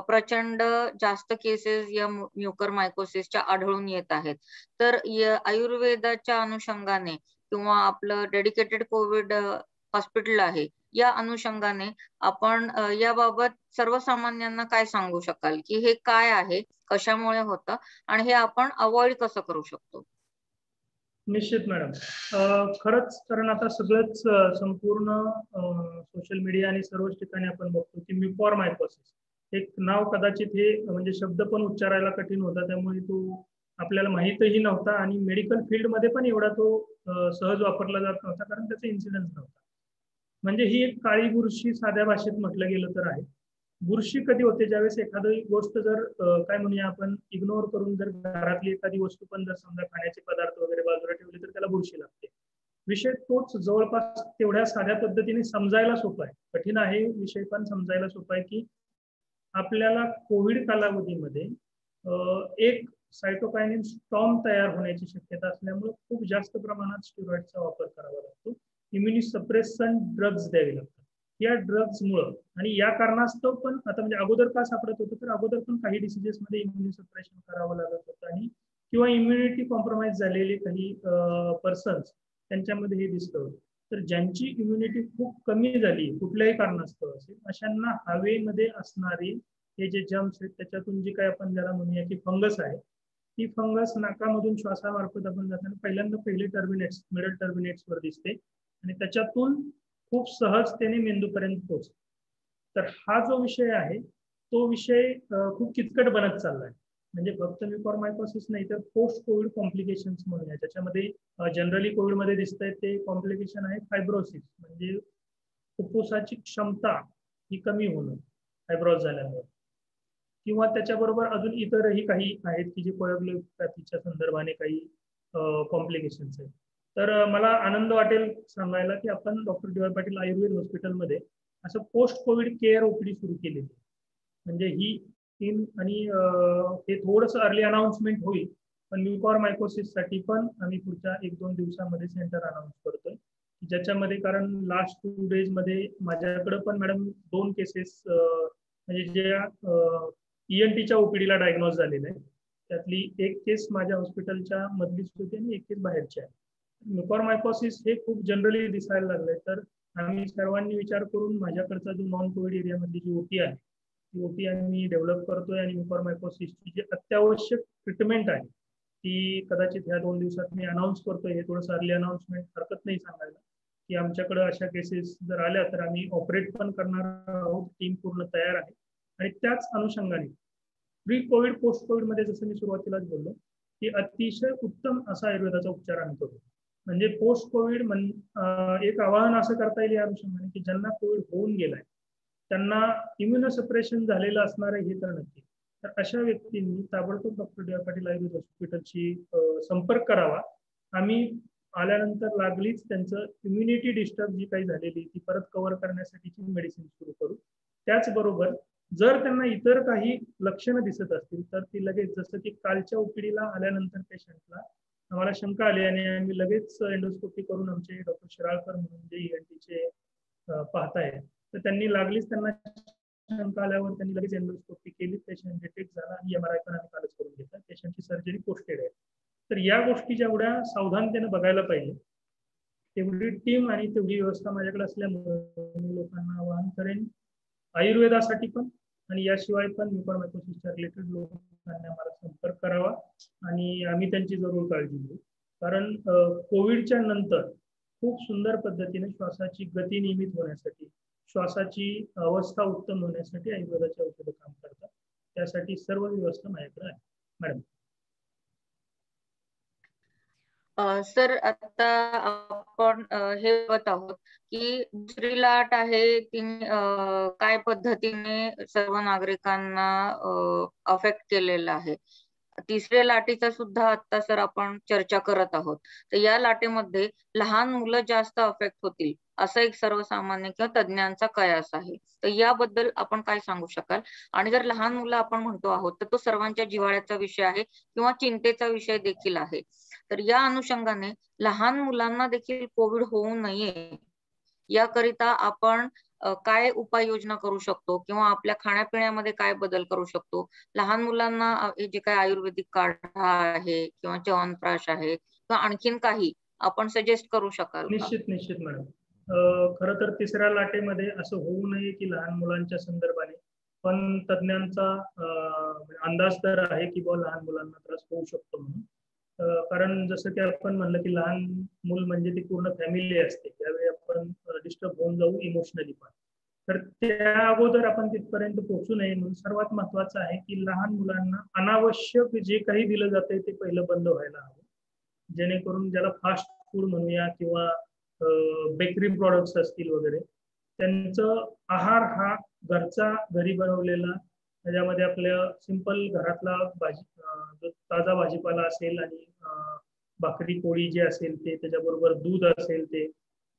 प्रचंड जास्त केसेस या म्युकर मायकोसिसच्या आढळून येत आहेत. तर आयुर्वेदाच्या अनुषंगाने किंवा आपलं डेडिकेटेड कोविड हॉस्पिटल आहे या अनुषंगाने आपण याबाबत सर्वसामान्यांना काय सांगू शकाल की हे काय आहे, कशामुळे होतं आणि हे आपण अवॉइड कसं करू शकतो? निश्चित मॅडम. खरंच, कारण आता सगळंच संपूर्ण सोशल मीडिया आणि सर्वच ठिकाणी आपण बघतो की म्युकर मायकोसिस एक नाव कदाचित हे म्हणजे शब्द पण उच्चारायला कठीण होता, त्यामुळे तो आपल्याला माहीतही नव्हता आणि मेडिकल फील्डमध्ये पण एवढा तो सहज वापरला जात नव्हता, कारण त्याचा इन्सिडेन्स नव्हता. म्हणजे ही एक काळी बुरशी साध्या भाषेत म्हटलं गेलं तर आहे. बुरशी कधी होते, ज्यावेळेस एखादी गोष्ट जर काय म्हणूया आपण इग्नोर करून जर घरातली एखादी वस्तू पण जर समजा खाण्याचे पदार्थ वगैरे बाजूला ठेवले तर त्याला बुरशी लागते. विषय तोच जवळपास तेवढ्या साध्या पद्धतीने समजायला सोपा आहे. कठीण आहे विषय पण समजायला सोपा आहे की आपल्याला कोविड कालावधीमध्ये एक सायटोकायनिन स्टॉर्म तयार होण्याची शक्यता असल्यामुळे खूप जास्त प्रमाणात स्टेरॉइडचा वापर करावा लागतो. इम्युनि सप्रेसंट ड्रग्ज द्यावे लागतात. या ड्रग्जमुळं आणि या कारणास्तव पण आता म्हणजे अगोदर का सापडत होतं, तर अगोदर पण काही डिसिजेसमध्ये इम्युनि सप्रेशन करावं लागत होतं आणि किंवा इम्युनिटी कॉम्प्रोमाइज झालेले काही पर्सन्स त्यांच्यामध्ये हे दिसतं होतं. तर ज्यांची इम्युनिटी खूप कमी झाली कुठल्याही कारणास्तव असेल, अशांना हवेमध्ये असणारे हे जे जम्स आहेत त्याच्यातून जी काय आपण ज्याला म्हणूया की फंगस आहे, ती फंगस नाकामधून श्वासामार्फत आपण जाताना पहिल्यांदा पहिले टर्मिनेट्स मिडल टर्मिनेट्स वर दिसते आणि त्याच्यातून खूप सहजतेने मेंदूपर्यंत पोहोचते. तर हा जो विषय आहे तो विषय खूप किचकट बनत चाललाय. म्हणजे फक्त म्युकर मायकोसिस नाही तर पोस्ट कोविड कॉम्प्लिकेशन्स म्हणून आहे. त्याच्यामध्ये जनरली कोविडमध्ये दिसतंय ते कॉम्प्लिकेशन आहे फायब्रोसिस, म्हणजे फुफ्फुसाची क्षमता ही कमी होणं फायब्रोज झाल्यामुळे, किंवा त्याच्याबरोबर अजून इतरही काही आहेत की जे कोएग्युलोपॅथीच्या संदर्भाने काही कॉम्प्लिकेशन्स आहेत. तर मला आनंद वाटेल सांगायला की आपण doctor D Y Patil Ayurveda हॉस्पिटलमध्ये असं पोस्ट कोविड केअर ओपीडी सुरू केलेली. म्हणजे ही टीम आणि हे थोडंसं अर्ली अनाउन्समेंट होईल, पण म्युकर मायकोसिस साठी पण आम्ही पुढच्या 1-2 दिवसामध्ये सेंटर अनाउन्स करतोय, ज्याच्यामध्ये कारण लास्ट 2 डेज मध्ये माझ्याकडे पण मॅडम 2 केसेस म्हणजे ज्या ईएनटीच्या ओपीडीला डायग्नोज झालेलं आहे, त्यातली एक केस माझ्या हॉस्पिटलच्या मधलीच होती आणि एक केस बाहेरची आहे. म्युकर मायकोसिस हे खूप जनरली दिसायला लागलंय, तर आम्ही सर्वांनी विचार करून माझ्याकडचा जो नॉन कोविड एरियामधली जी ओटी आहे ती ओटी आम्ही डेव्हलप करतोय आणि म्युकर मायकोसिसची जी अत्यावश्यक ट्रीटमेंट आहे ती कदाचित ह्या 2 दिवसात मी अनाउन्स करतोय. हे थोडंसं अर्ली अनाउन्समेंट हरकत नाही सांगायला की आमच्याकडे अशा केसेस जर आल्या तर आम्ही ऑपरेट पण करणार आहोत. टीम पूर्ण तयार आहे आणि त्याच अनुषंगाने प्री कोविड पोस्ट कोविड मध्ये जसं मी सुरुवातीलाच बोललो की अतिशय उत्तम असा आयुर्वेदाचा उपचार आम्ही करतो. म्हणजे पोस्ट कोविड एक आवाहन असं करता येईल या अनुषंगाने की ज्यांना कोविड होऊन गेलाय त्यांना इम्युनोसप्रेशन झालेलं असणार आहे हे तर नक्की. तर अशा व्यक्तींनी ताबडतोब doctor D Y Patil Ayurved हॉस्पिटलशी संपर्क करावा. आम्ही आल्यानंतर लागलीच त्यांचं इम्युनिटी डिस्टर्ब जी काही झालेली ती परत कव्हर करण्यासाठीची मेडिसिन सुरू करू. त्याचबरोबर जर त्यांना इतर काही लक्षणं दिसत असतील तर ती लगेच, जसं की कालच्या ओपीडीला आल्यानंतर पेशंटला आम्हाला शंका आली आणि आम्ही लगेच एंडोस्कोपी करून आमचे डॉक्टर शिराळकर म्हणून जे ईएनटीचे पाहताय, तर त्यांनी लागलीच त्यांना शंका आल्यावर त्यांनी लगेच एंडोस्कोपी केली, पेशंट डिटेक्ट झाला आणि एमआरआय पण आम्ही कालच करून घेतला. पेशंटची सर्जरी पोस्टेड आहे. तर या गोष्टी जेवढ्या सावधानतेने बघायला पाहिजे तेवढी टीम आणि तेवढी व्यवस्था माझ्याकडे असल्यामुळे मी लोकांना आवाहन करेन आयुर्वेदासाठी पण आणि याशिवाय पण म्युकर मायकोसिसच्या रिलेटेड लोकांनी आम्हाला संपर्क करावा आणि आम्ही त्यांची जरूर काळजी घेऊ. कारण कोविडच्या नंतर खूप सुंदर पद्धतीने श्वासाची गती नियमित होण्यासाठी, श्वासाची अवस्था उत्तम होण्यासाठी आयुर्वेदाची औषधं काम करतात. त्यासाठी सर्व व्यवस्था माझ्याकडे आहे. मॅडम. सर आता आपण हे बघत आहोत की दुसरी लाट आहे ती काय पद्धतीने सर्व नागरिकांना अफेक्ट केलेलं आहे. तिसऱ्या लाटेचा सुद्धा आता सर आपण चर्चा करत आहोत. तर या लाटेमध्ये लहान मुलं जास्त अफेक्ट होतील असं एक सर्वसामान्य किंवा तज्ञांचा कयास आहे. तर याबद्दल आपण काय सांगू शकाल? आणि जर लहान मुलं आपण म्हणतो आहोत तर तो सर्वांच्या जिव्हाळ्याचा विषय आहे किंवा चिंतेचा विषय देखील आहे. तर या अनुषंगाने लहान मुलांना देखील कोविड होऊ नये याकरिता आपण काय उपाययोजना करू शकतो किंवा आपल्या खाण्यापिण्यामध्ये काय बदल करू शकतो? लहान मुलांना जे काय आयुर्वेदिक काढा आहे किंवा च्यवनप्राश आहे किंवा आणखीन काही आपण सजेस्ट करू शकाल का? निश्चित मॅडम. खरं तर तिसऱ्या लाटेमध्ये असं होऊ नये की लहान मुलांच्या संदर्भाने, पण तज्ञांचा अंदाज तर आहे की लहान मुलांना त्रास होऊ शकतो म्हणून. कारण जसं की आपण म्हणलं की लहान मूल म्हणजे ती पूर्ण फॅमिली असते, त्यावेळी आपण डिस्टर्ब होऊन जाऊ इमोशनली पण. तर त्या अगोदर आपण तिथपर्यंत पोहोचू नये म्हणून सर्वात महत्वाचं आहे की लहान मुलांना अनावश्यक जे काही दिलं जातंय ते पहिलं बंद व्हायला हवं, जेणेकरून ज्याला फास्ट फूड म्हणूया किंवा बेकरी प्रॉडक्ट्स असतील वगैरे, त्यांचं आहार हा घरचा घरी बनवलेला, त्याच्यामध्ये आपल्या सिंपल घरातला जो ताजा भाजीपाला असेल आणि भाकरी पोळी जे असेल ते, त्याच्याबरोबर दूध असेल ते,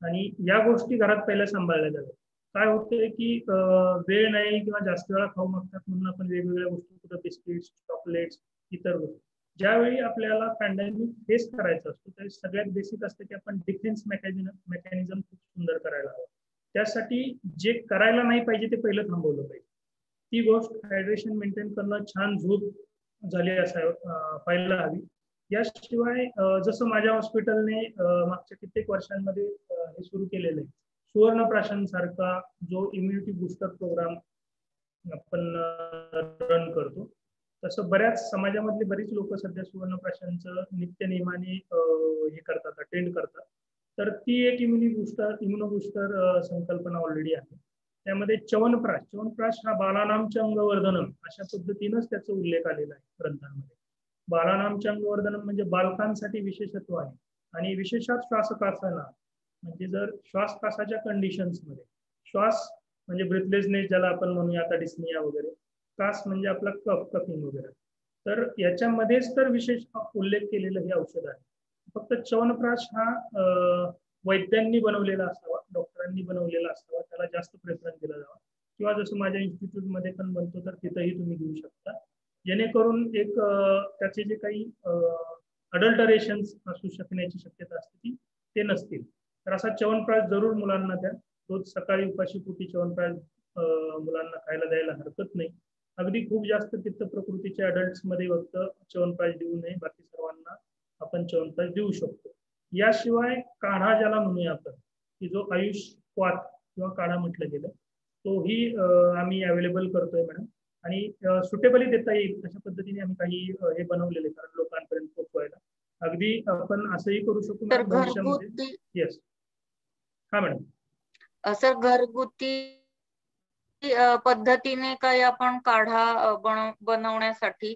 आणि या गोष्टी घरात पहिल्या सांभाळल्या जाव्यात. काय होतंय की वेळ नाही किंवा जास्त वेळा खाऊ मागतात म्हणून आपण वेगवेगळ्या गोष्टी, कुठं बिस्किट्स, चॉकलेट्स, इतर गोष्टी. ज्यावेळी आपल्याला पॅन्डेमिक फेस करायचं असतो त्यावेळी सगळ्यात बेसिक असतं की आपण डिफेन्स मेकॅनिझम खूप सुंदर करायला हवं. त्यासाठी जे करायला नाही पाहिजे ते पहिलं थांबवलं पाहिजे. ती गोष्ट हायड्रेशन मेंटेन करणं, छान झोप झाली असावं पाहायला हवी. याशिवाय जसं माझ्या हॉस्पिटलने मागच्या कित्येक वर्षांमध्ये हे सुरू केलेलं आहे, सुवर्णप्राशन सारखा जो इम्युनिटी बूस्टर प्रोग्राम आपण रन करतो, तसं बऱ्याच समाजामधली बरीच लोक सध्या सुवर्णप्राशनचं नित्य नियमाने हे करतात, अटेंड करतात. तर ती एक इम्युनो बूस्टर संकल्पना ऑलरेडी आहे. त्यामध्ये च्यवनप्राश हा बालानामच्या अंगवर्धनम अशा पद्धतीनंच त्याचा उल्लेख आलेला आहे ग्रंथांमध्ये. बालानामच्या अंगवर्धनम म्हणजे बालकांसाठी विशेषत्व आहे, आणि विशेषात श्वासकासाला, म्हणजे जर श्वासकासाच्या कंडिशन्समध्ये, श्वास म्हणजे ब्रिथलेसनेस ज्याला आपण म्हणूया आता डिस्निया वगैरे, कास म्हणजे आपला कफिंग वगैरे, तर याच्यामध्येच तर विशेष उल्लेख केलेलं हे औषध आहे. फक्त च्यवनप्राश हा वैद्यांनी बनवलेला असावा, डॉक्टरांनी बनवलेला असावा, त्याला जास्त प्रेफरन्स दिला जावा, किंवा जसं माझ्या इन्स्टिट्यूटमध्ये पण बनतो तर तिथंही तुम्ही घेऊ शकता, जेणेकरून एक त्याचे जे काही अडल्टरेशन्स असू शकण्याची शक्यता असते ते नसतील. तर असा च्यवनप्राश जरूर मुलांना द्या. रोज सकाळी उपाशीपोटी च्यवनप्राश मुलांना खायला द्यायला हरकत नाही. अगदी खूप जास्त पित्त प्रकृतीच्या अडल्ट्समध्ये फक्त च्यवनप्राश देऊ नये, बाकी सर्वांना आपण च्यवनप्राश देऊ शकतो. याशिवाय काढा ज्याला म्हणूया आपण, की जो आयुष क्वाथ किंवा काढा म्हटलं गेलं, तोही आम्ही अवेलेबल करतोय मॅडम, आणि सुटेबली देता येईल अशा पद्धतीने आम्ही काही हे बनवलेले, कारण लोकांपर्यंत पोहोचवायला. अगदी आपण असंही करू शकतो मॅडम भविष्यामध्ये. येस, हा मॅडम. सर घरगुती पद्धतीने काही आपण काढा बनवण्यासाठी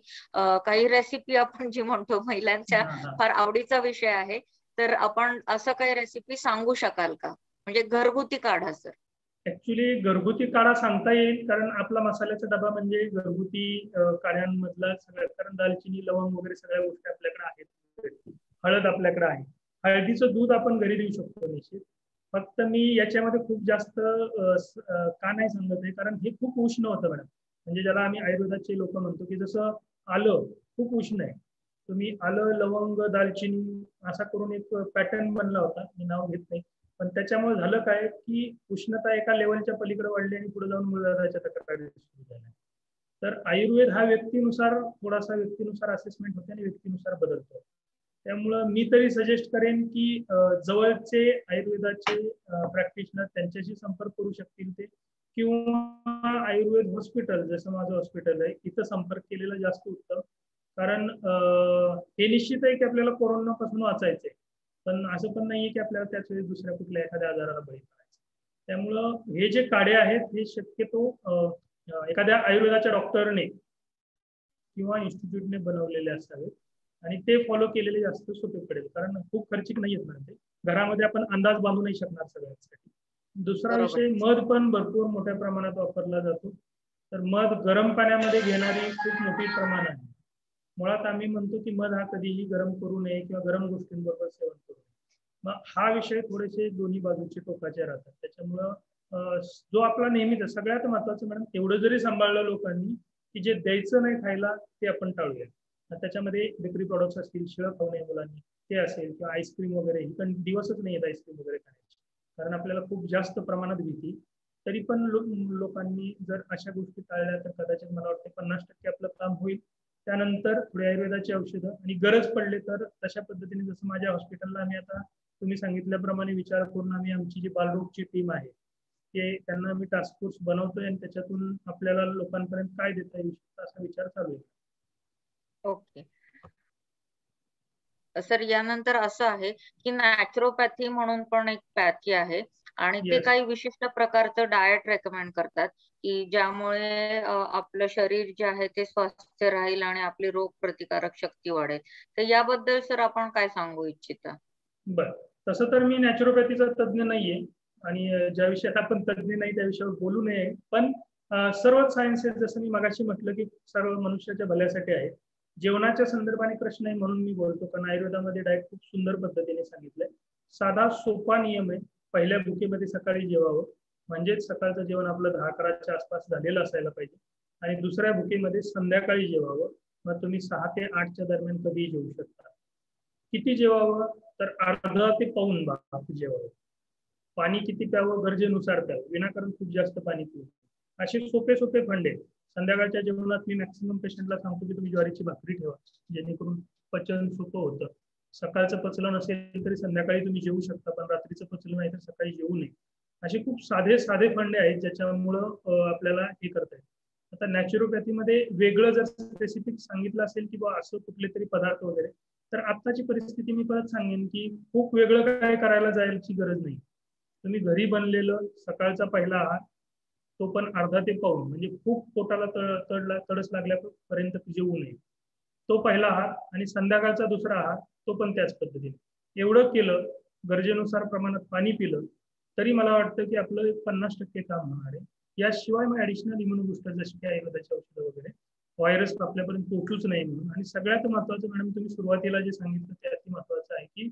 काही रेसिपी आपण जी म्हणतो महिलांच्या फार आवडीचा विषय आहे, तर आपण असं काही रेसिपी सांगू शकाल का, म्हणजे घरगुती काढा? सर ऍक्च्युली घरगुती काढा सांगता येईल, कारण आपला मसाल्याचा डबा म्हणजे घरगुती काढ्यांमधला सगळ्यात, कारण दालचिनी, लवंग वगैरे सगळ्या गोष्टी आपल्याकडे आहेत. हळद आपल्याकडे आहे, हळदीचं दूध आपण घरी देऊ शकतो निश्चित. फक्त मी याच्यामध्ये खूप जास्त का नाही सांगत आहे, कारण हे खूप उष्ण होतं मॅडम. म्हणजे ज्याला आम्ही आयुर्वेदाचे लोक म्हणतो की जसं आलं खूप उष्ण आहे, तुम्ही आलं, लवंग, दालचिनी असा करून एक पॅटर्न बनला होता, मी नाव घेत नाही, पण त्याच्यामुळे झालं काय की उष्णता एका लेवलच्या पलीकडे वाढली आणि पुढे जाऊन मूळव्याधाच्या तक्रारी सुरू झाल्या. तर आयुर्वेद हा व्यक्तीनुसार असेसमेंट होते आणि व्यक्तीनुसार बदलतो. त्यामुळं मी तरी सजेस्ट करेन की जवळचे आयुर्वेदाचे प्रॅक्टिशनर त्यांच्याशी संपर्क करू शकतील ते, किंवा आयुर्वेद हॉस्पिटल जसं माझं हॉस्पिटल आहे इथं संपर्क केलेला जास्त उत्तम. कारण हे निश्चित आहे की आपल्याला कोरोनापासून वाचायचंय, पण असं पण नाहीये की आपल्याला त्याच वेळेस दुसऱ्या कुठल्या एखाद्या आजाराला बळी पडायचं. त्यामुळं हे जे काढे आहेत हे शक्यतो एखाद्या आयुर्वेदाच्या डॉक्टरने किंवा इन्स्टिट्यूटने बनवलेले असावेत. आणि ते फॉलो केलेले जास्त सोपे पडेल, कारण खूप खर्चिक नाही आहेत मॅडम ते. घरामध्ये आपण अंदाज बांधू नाही शकणार सगळ्यांसाठी. दुसरा बरोबर. विषय, मध पण भरपूर मोठ्या प्रमाणात वापरला जातो. तर मध गरम पाण्यामध्ये घेणारी खूप मोठी प्रमाण आहे. मुळात आम्ही म्हणतो की मध हा कधीही गरम करू नये किंवा गरम गोष्टींबरोबर सेवन करू नये. मग हा विषय थोडेसे दोन्ही बाजूचे टोकाचे राहतात. त्याच्यामुळं जो आपला नेहमीच सगळ्यात महत्वाचं मॅडम, एवढं जरी सांभाळलं लोकांनी की जे द्यायचं नाही खायला ते आपण टाळूया. त्याच्यामध्ये बेकरी प्रॉडक्ट्स असतील, शिळं खाऊ नये मुलांनी, ते असेल, किंवा आईस्क्रीम वगैरे, ही पण दिवसच नाही येत आईस्क्रीम वगैरे खाण्याची, कारण आपल्याला खूप जास्त प्रमाणात भीती. तरी पण लोकांनी जर अशा गोष्टी टाळल्या तर कदाचित मला वाटतं 50% आपलं काम होईल. त्यानंतर थोडी आयुर्वेदाची औषधं, आणि गरज पडली तर तशा पद्धतीने, जसं माझ्या हॉस्पिटलला आम्ही आता तुम्ही सांगितल्याप्रमाणे विचार करून आम्ही आमची जी बालरोगची टीम आहे ते त्यांना आम्ही टास्क फोर्स बनवतोय, आणि त्याच्यातून आपल्याला लोकांपर्यंत काय देता येईल असा विचार चालू आहे. ओके सर, यानंतर असं आहे की नॅचरोपॅथी म्हणून पण एक पॅथी आहे, आणि ते Yes. काही विशिष्ट प्रकारचं डाएट रेकमेंड करतात की ज्यामुळे आपलं शरीर जे आहे ते स्वस्थ राहील आणि आपली रोग प्रतिकारक शक्ती वाढेल. तर याबद्दल सर आपण काय सांगू इच्छिता? बर, तसं तर मी नॅचरोपॅथीचा तज्ज्ञ नाहीये, आणि ज्या विषयात आपण तज्ज्ञ नाही त्या विषयावर बोलू नये. पण सर्वच सायन्सेस, जसं मी मगाशी म्हटलं की सर्व मनुष्याच्या भल्यासाठी आहे. जेवणाच्या संदर्भाने प्रश्न आहे म्हणून मी बोलतो, कारण आयुर्वेदामध्ये डाएट खूप सुंदर पद्धतीने सांगितलंय. साधा सोपा नियम आहे, पहिल्या भुकेमध्ये सकाळी जेवावं, म्हणजेच सकाळचं जेवण आपलं 10-11च्या आसपास झालेलं असायला पाहिजे, आणि दुसऱ्या भुकेमध्ये संध्याकाळी जेवावं. मग तुम्ही 6 ते 8च्या दरम्यान कधीही जेवू शकता. किती जेवावं, तर अर्धा ते पाऊण भाग जेवावं. पाणी किती प्यावं, गरजेनुसार प्यावं, विनाकारण खूप जास्त पाणी पिऊ. असे सोपे सोपे फंडे. संध्याकाळच्या जेवणात मी मॅक्सिमम पेशंटला सांगतो की तुम्ही ज्वारीची भाकरी ठेवा, जेणेकरून पचन सोपं होतं. सकाळचं पचलं नसेल तरी संध्याकाळी तुम्ही जेवू शकता, पण रात्रीचं पचलं नाही तर सकाळी जेवू नये. असे खूप साधे साधे फंडे आहेत ज्याच्यामुळं आपल्याला हे करता येईल. आता नॅचरोपॅथीमध्ये वेगळं जर स्पेसिफिक सांगितलं असेल की बा असं कुठले तरी पदार्थ वगैरे, तर आत्ताची परिस्थिती मी परत सांगेन की खूप वेगळं काय करायला जायची गरज नाही. तुम्ही घरी बनलेलं सकाळचा पहिला आहार, तो पण अर्धा ते पाऊण, म्हणजे खूप पोटाला तडस लागल्यापर्यंत जेवू नये, तो पहिला आहार. आणि संध्याकाळचा दुसरा आहार, तो पण त्याच पद्धतीने. एवढं केलं, गरजेनुसार प्रमाणात पाणी पिलं, तरी मला वाटतं की आपलं 50% काम होणार आहे. याशिवाय मग ऍडिशनल इम्युनो बुस्टर जशी काही आयुर्वेदाची औषधं वगैरे, व्हायरस आपल्यापर्यंत पोहोचूच नाही म्हणून. आणि सगळ्यात महत्वाचं मॅडम, तुम्ही सुरुवातीला जे सांगितलं ते अति महत्वाचं आहे की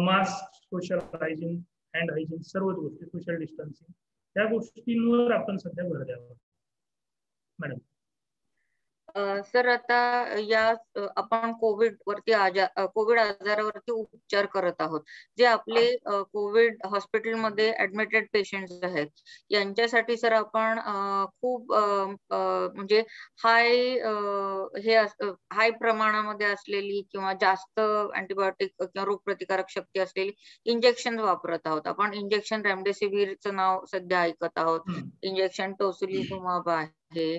mask, social hygiene, hand hygiene, सर्वच गोष्टी, सोशल डिस्टन्सिंग, त्या गोष्टींवर आपण सध्या भर द्यावा मॅडम. सर, आता या आपण कोविड आजारावरती उपचार करत आहोत. जे आपले कोविड हॉस्पिटलमध्ये ऍडमिटेड पेशंट्स आहेत, यांच्यासाठी सर आपण खूप म्हणजे हाय प्रमाणामध्ये असलेली किंवा जास्त अँटीबायोटिक किंवा रोगप्रतिकारक शक्ती असलेली इंजेक्शन वापरत आहोत. आपण इंजेक्शन रेमडेसिवीरचं नाव सध्या ऐकत आहोत, इंजेक्शन टोसिलिझुमाब आहे,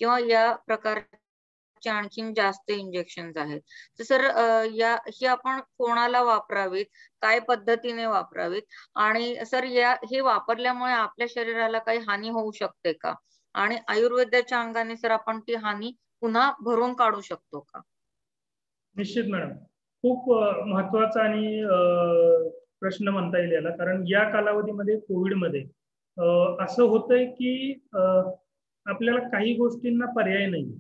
किंवा या प्रकारचे आणखीन जास्त इंजेक्शन आहेत. तर सर, ही आपण कोणाला वापरावीत, काय पद्धतीने वापरावीत, आणि सर हे वापरल्यामुळे आपल्या शरीराला काही हानी होऊ शकते का, आणि आयुर्वेदाच्या अंगाने सर आपण ती हानी पुन्हा भरून काढू शकतो का? निश्चित मॅडम, खूप महत्वाचा आणि प्रश्न म्हणता येईल याला, कारण या कालावधीमध्ये कोविडमध्ये असं होतंय की आपल्याला काही गोष्टींना पर्याय नाही.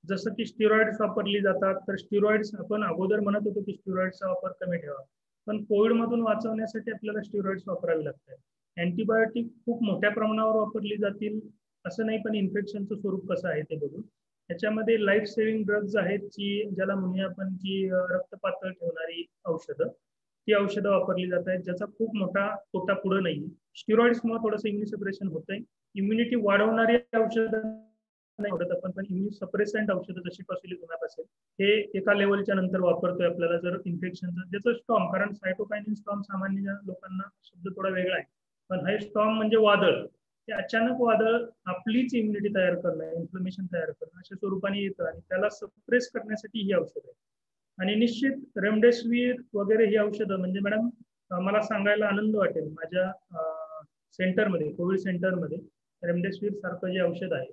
जसं की स्टिरॉइड्स वापरली जातात, तर स्टिरॉइड्स आपण अगोदर म्हणत होतो की स्टिरॉइड्सचा वापर कमी ठेवा, पण कोविड मधून वाचवण्यासाठी आपल्याला स्टिरॉइड्स वापरावे लागतात. अँटीबायोटिक खूप मोठ्या प्रमाणावर वापरली जातील असं नाही, पण इन्फेक्शनचं स्वरूप कसं आहे ते बघून. त्याच्यामध्ये लाईफ सेव्हिंग ड्रग्ज आहेत की ज्याला म्हणूया आपण की रक्त पातळ ठेवणारी औषधं, ती औषधं वापरली जात आहेत, ज्याचा खूप मोठा तोटा पुढे नाही. स्टिरॉइड्समुळे थोडंसं इम्युनी सप्रेशन होतंय. इम्युनिटी वाढवणारी औषधं नाही आवडत आपण, पण इम्युनी सप्रेसंट औषधं जशी टॉसिलिझुमॅब असेल, हे एका लेवलच्या नंतर वापरतोय आपल्याला जर इन्फेक्शनचं ज्याचं स्टॉर्म, कारण सायटोकायनिन स्टॉर्म सामान्य लोकांना शब्द थोडा वेगळा आहे, पण हे स्टॉर्म म्हणजे वादळ. ते अचानक वादळ आपलीच इम्युनिटी तयार करणं, इन्फ्लमेशन तयार करणं अशा स्वरूपाने येतं, आणि त्याला सप्रेस करण्यासाठी ही औषधं आहे. आणि निश्चित रेमडेसिवीर वगैरे ही औषधं, म्हणजे मॅडम मला सांगायला आनंद वाटेल, माझ्या सेंटरमध्ये, कोविड सेंटरमध्ये रेमडेसिवीर सारखं जे औषध आहे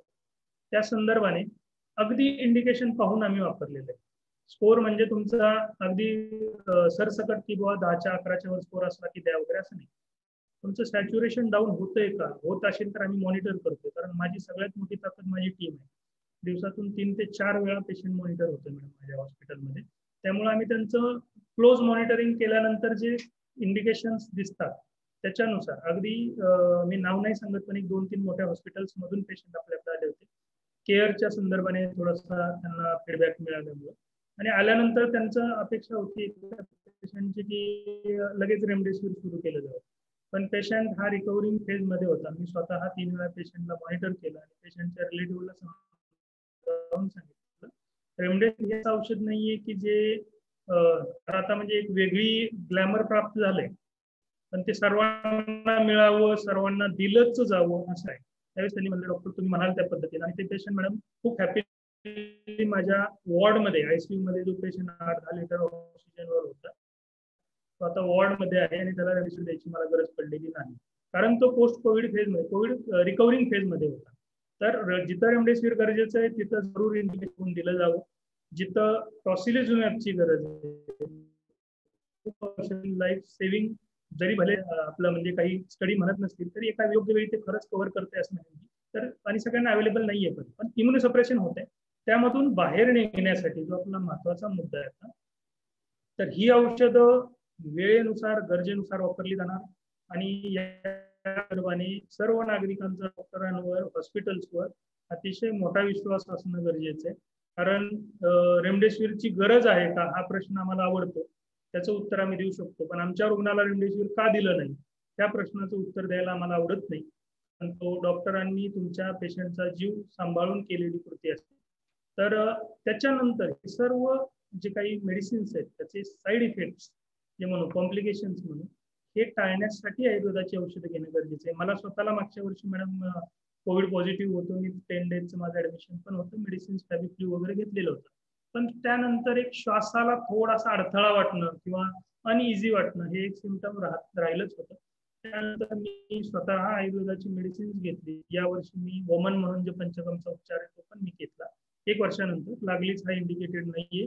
त्या संदर्भाने अगदी इंडिकेशन पाहून आम्ही वापरलेलं आहे. स्कोर म्हणजे तुमचा अगदी सरसकट की बुवा 10च्या 11च्या वर स्कोर असला की द्या वगैरे असं नाही. तुमचं सॅच्युरेशन डाऊन होतंय का, होत असेल तर आम्ही मॉनिटर करतो. कारण माझी सगळ्यात मोठी ताकद माझी टीम आहे. दिवसातून 3 ते 4 वेळा पेशंट मॉनिटर होतं मॅडम माझ्या हॉस्पिटलमध्ये. त्यामुळे आम्ही त्यांचं क्लोज मॉनिटरिंग केल्यानंतर जे इंडिकेशन्स दिसतात त्याच्यानुसार अगदी मी नाव नाही सांगत पण एक 2-3 मोठ्या हॉस्पिटल्स मधून पेशंट आपल्याकडे आले होते. केअरच्या संदर्भाने थोडासा त्यांना फीडबॅक मिळाल्यामुळे आणि आल्यानंतर त्यांचं अपेक्षा होती पेशंटची की लगेच रेमडेसिवीर सुरू केलं जावं. पण पेशंट हा रिकव्हरिंग फेज मध्ये होता. मी स्वतः 3 वेळा पेशंटला मॉनिटर केलं आणि पेशंटच्या रिलेटिव्हला सांगितलं रेमडेसिवीर हे औषध नाहीये की जे आता म्हणजे एक वेगळी ग्लॅमर प्राप्त झालंय, पण ते सर्वांना मिळावं, सर्वांना दिलंच जावं असं आहे. त्यावेळेस त्यांनी म्हणलं डॉक्टर तुम्ही म्हणाल त्या पद्धतीने. आणि ते पेशंट मॅडम खूप हॅपी माझ्या वॉर्डमध्ये आयसीयू मध्ये जो पेशंट 8-10 लिटर ऑक्सिजनवर होता तो आता वॉर्डमध्ये आहे आणि त्याला रेमडेसिवीर द्यायची मला गरज पडलेली नाही. कारण तो पोस्ट कोविड फेजमध्ये कोविड रिकव्हरिंग फेजमध्ये होता. तर जिथं रेमडेसिवीर गरजेचं आहे तिथं जरूर इंडिकेशन दिलं जावं. जिथं टॉसिलिझुमॅबची गरज आहे, लाईफ सेव्हिंग जरी भले आपलं म्हणजे काही स्टडी म्हणत नसतील तरी एका योग्य वेळी ते खरंच कव्हर करते असं नाही. तर आणि सगळ्यांना अवेलेबल नाहीये पण इम्युनोसप्रेशन होत आहे. त्यामधून बाहेर निघण्यासाठी जो आपला महत्वाचा मुद्दा आहे तर ही औषधं वेळेनुसार गरजेनुसार वापरली जाणार आणि या सर्व नागरिकांचा डॉक्टरांवर हॉस्पिटल्सवर अतिशय मोठा विश्वास असणं गरजेचं आहे. कारण रेमडेसिवीरची गरज आहे का हा प्रश्न आम्हाला आवडतो, त्याचं उत्तर आम्ही देऊ शकतो. पण आमच्या रुग्णाला रेमडेसिवीर का दिलं नाही त्या प्रश्नाचं उत्तर द्यायला आम्हाला आवडत नाही. पण तो डॉक्टरांनी तुमच्या पेशंटचा जीव सांभाळून केलेली कृती असते. तर त्याच्यानंतर हे सर्व जे काही मेडिसिन्स आहेत त्याचे साईड इफेक्ट्स जे म्हणू कॉम्प्लिकेशन्स म्हणून हे टाळण्यासाठी आयुर्वेदाची औषधं घेणं गरजेचं आहे. मला स्वतःला मागच्या वर्षी मॅडम कोविड पॉझिटिव्ह होतो. मी 10 डेजचं माझं ऍडमिशन पण होतं. मेडिसिन्स टॅबिफ्लू वगैरे घेतलेलं होतं. पण त्यानंतर एक श्वासाला थोडासा अडथळा वाटणं किंवा अनइझी वाटणं हे एक सिम्पटम राहिलंच होतं. त्यानंतर मी स्वतः आयुर्वेदाची मेडिसिन्स घेतली. यावर्षी मी वमन म्हणून जे पंचकर्मचा उपचार आहे तो पण मी घेतला. 1 वर्षानंतर लागलीच हा इंडिकेटेड नाहीये.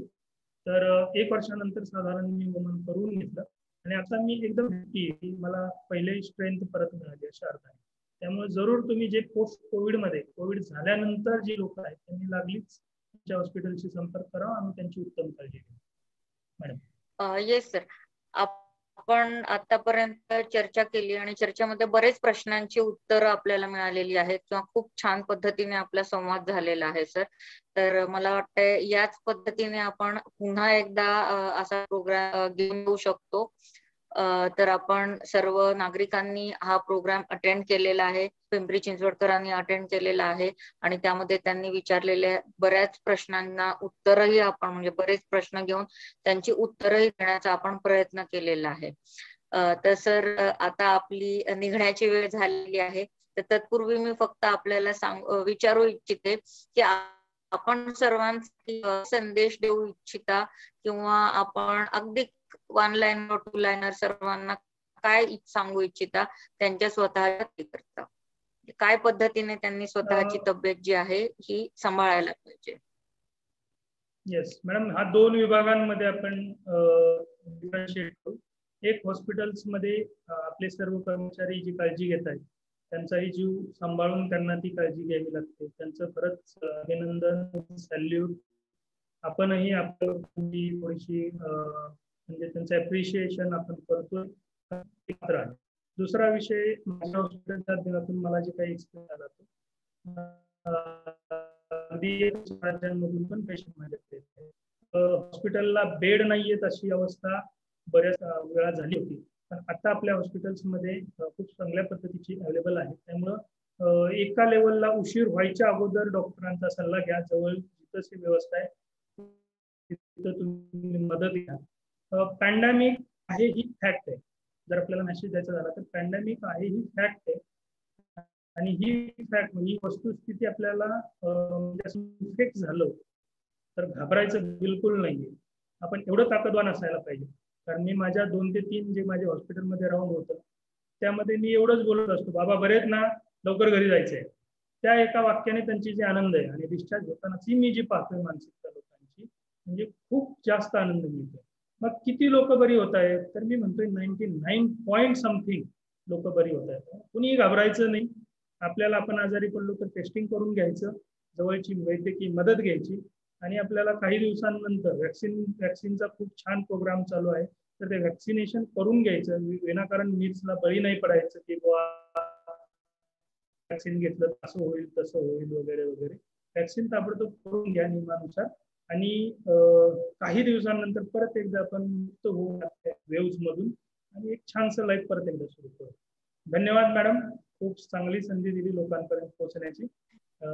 तर 1 वर्षानंतर साधारण मी वमन करून घेतलं आणि आता मी एकदम हॅपी आहे की मला पहिले स्ट्रेंथ परत मिळाली अशा अर्थाने. त्यामुळे जरूर तुम्ही जे पोस्ट कोविडमध्ये कोविड झाल्यानंतर जे लोक आहेत त्यांनी लागलीच तुमच्या हॉस्पिटलशी संपर्क करावा आणि त्यांची उत्तम काळजी घ्या. मॅडम. येस सर, आपण आतापर्यंत चर्चा केली आणि चर्चेमध्ये बरेच प्रश्नांची उत्तरं आपल्याला मिळालेली आहेत किंवा खूप छान पद्धतीने आपला संवाद झालेला आहे सर. तर मला वाटतं याच पद्धतीने आपण पुन्हा एकदा असा प्रोग्राम घेऊन येऊ शकतो. तर आपण सर्व नागरिकांनी हा प्रोग्राम अटेंड केलेला आहे. पिंपरी चिंचवडकरांनी अटेंड केलेला आहे आणि त्यामध्ये त्यांनी विचारलेल्या बऱ्याच प्रश्नांना उत्तरही आपण म्हणजे बरेच प्रश्न घेऊन त्यांची उत्तरही देण्याचा आपण प्रयत्न केलेला आहे. तर सर आता आपली निघण्याची वेळ झालेली आहे. तर तत्पूर्वी मी फक्त आपल्याला विचारू इच्छिते की आपण सर्वांसाठी संदेश देऊ इच्छिता किंवा आपण अगदी 1 लाईन 2 लाईनर सर्वांना काय सांगू इच्छिता त्यांच्या स्वतःच्या करता काय पद्धतीने त्यांनी स्वतःची तब्येत जी आहे ही सांभाळायला पाहिजे. येस मॅडम, हा 2 विभागांमध्ये आपण डिफरन्शिएट करू. एक हॉस्पिटल्स मध्ये आपले सर्व कर्मचारी जी काळजी घेत आहेत त्यांचाही जीव सांभाळून त्यांना ती काळजी घ्यावी लागते. त्यांचं खरंच अभिनंदन, सॅल्यूट. आपणही आपलं थोडीशी म्हणजे त्यांचं अप्रिशिएशन आपण करतोय. दुसरा विषय माझ्या हॉस्पिटलच्या दिनातून मला जे काही एक्सपिरियन्स आला राज्यांमधून पण पेशंट माझ्याकडे हॉस्पिटलला बेड नाहीयेत अशी अवस्था बऱ्याच वेळा झाली होती. पण आता आपल्या हॉस्पिटल्समध्ये खूप चांगल्या पद्धतीची अवेलेबल आहे. त्यामुळं एका लेवलला उशीर व्हायच्या अगोदर डॉक्टरांचा सल्ला घ्या. जवळ जिथं व्यवस्था आहे तिथं तुम्ही मदत घ्या. पॅन्डेमिक आहे ही फॅक्ट आहे. जर आपल्याला मेसेज द्यायचा झाला तर पॅन्डेमिक आहे ही फॅक्ट आहे आणि ही फॅक्ट ही वस्तुस्थिती आपल्याला इफेक्ट झालं तर घाबरायचं बिलकुल नाहीये. आपण एवढं ताकदवान असायला पाहिजे. कारण मी माझ्या 2 ते 3 जे माझ्या हॉस्पिटलमध्ये राऊंड होतं त्यामध्ये मी एवढंच बोलत असतो, बाबा बरेच ना, लवकर घरी जायचंय. त्या एका वाक्याने त्यांची जी आनंद आहे आणि डिस्चार्ज होतानाची मी जी पाहतोय मानसिकता लोकांची म्हणजे खूप जास्त आनंद मिळतो. मग किती लोक बरी होत आहेत, तर मी म्हणतोय 99 पॉईंट समथिंग लोक बरी होत आहेत. कुणीही घाबरायचं नाही. आपल्याला आपण आजारी पडलो तर टेस्टिंग करून घ्यायचं, जवळची वैद्यकीय मदत घ्यायची, आणि आपल्याला काही दिवसांनंतर वॅक्सिनचा खूप छान प्रोग्राम चालू आहे, तर ते वॅक्सिनेशन करून घ्यायचं. विनाकारण मीड्सला बळी नाही पडायचं की वॅक्सिन घेतलं असं होईल तसं होईल वगैरे वगैरे. वॅक्सिन ताबडतोब करून घ्या नियमानुसार, आणि काही दिवसांनंतर परत एकदा आपण मुक्त होऊ वेव्स मधून, आणि एक छानसं लाईफ परत एकदा सुरू करू. धन्यवाद मॅडम, खूप चांगली संधी दिली लोकांपर्यंत पोहोचण्याची.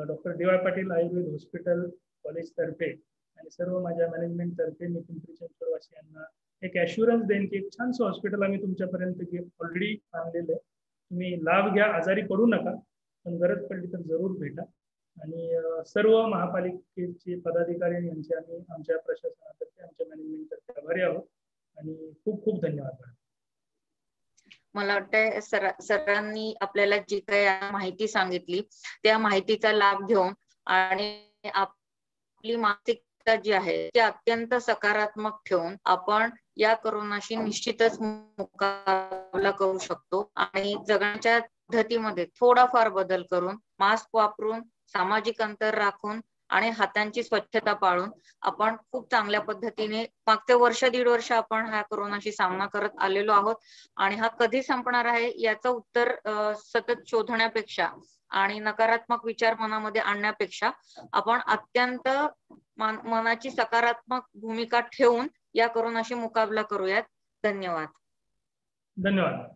Doctor D Y. Patil Ayurved hospital college तर्फे आणि सर्व माझ्या मॅनेजमेंट तर्फे मी पिंपरी चिंचवडवासियांना एक ॲश्युरन्स देईन की एक छानसं हॉस्पिटल आम्ही तुमच्यापर्यंत ऑलरेडी आणलेलं आहे. तुम्ही लाभ घ्या, आजारी पडू नका, पण गरज पडली तर जरूर भेटा. आणि सर्व महापालिकेचे पदाधिकारी यांचे आम्ही आमच्या प्रशासनातर्फे आमच्या मॅनेजमेंटतर्फे आभारी आहोत, आणि खूप खूप धन्यवाद. मला वाटतंय सरांनी आपल्याला जी काही माहिती सांगितली त्या माहितीचा लाभ घेऊन आणि आपली मानसिकता जी आहे ती अत्यंत सकारात्मक ठेवून आपण या कोरोनाशी निश्चितच मुकाबला करू शकतो, आणि जगण्याच्या पद्धतीमध्ये थोडाफार बदल करून, मास्क वापरून, सामाजिक अंतर राखून आणि हातांची स्वच्छता पाळून आपण खूप चांगल्या पद्धतीने मागचे वर्ष दीड वर्ष आपण ह्या कोरोनाशी सामना करत आलेलो आहोत. आणि हा कधी संपणार आहे याचं उत्तर सतत शोधण्यापेक्षा आणि नकारात्मक विचार मनामध्ये आणण्यापेक्षा आपण अत्यंत मनाची सकारात्मक भूमिका ठेवून या कोरोनाशी मुकाबला करूयात. धन्यवाद. धन्यवाद.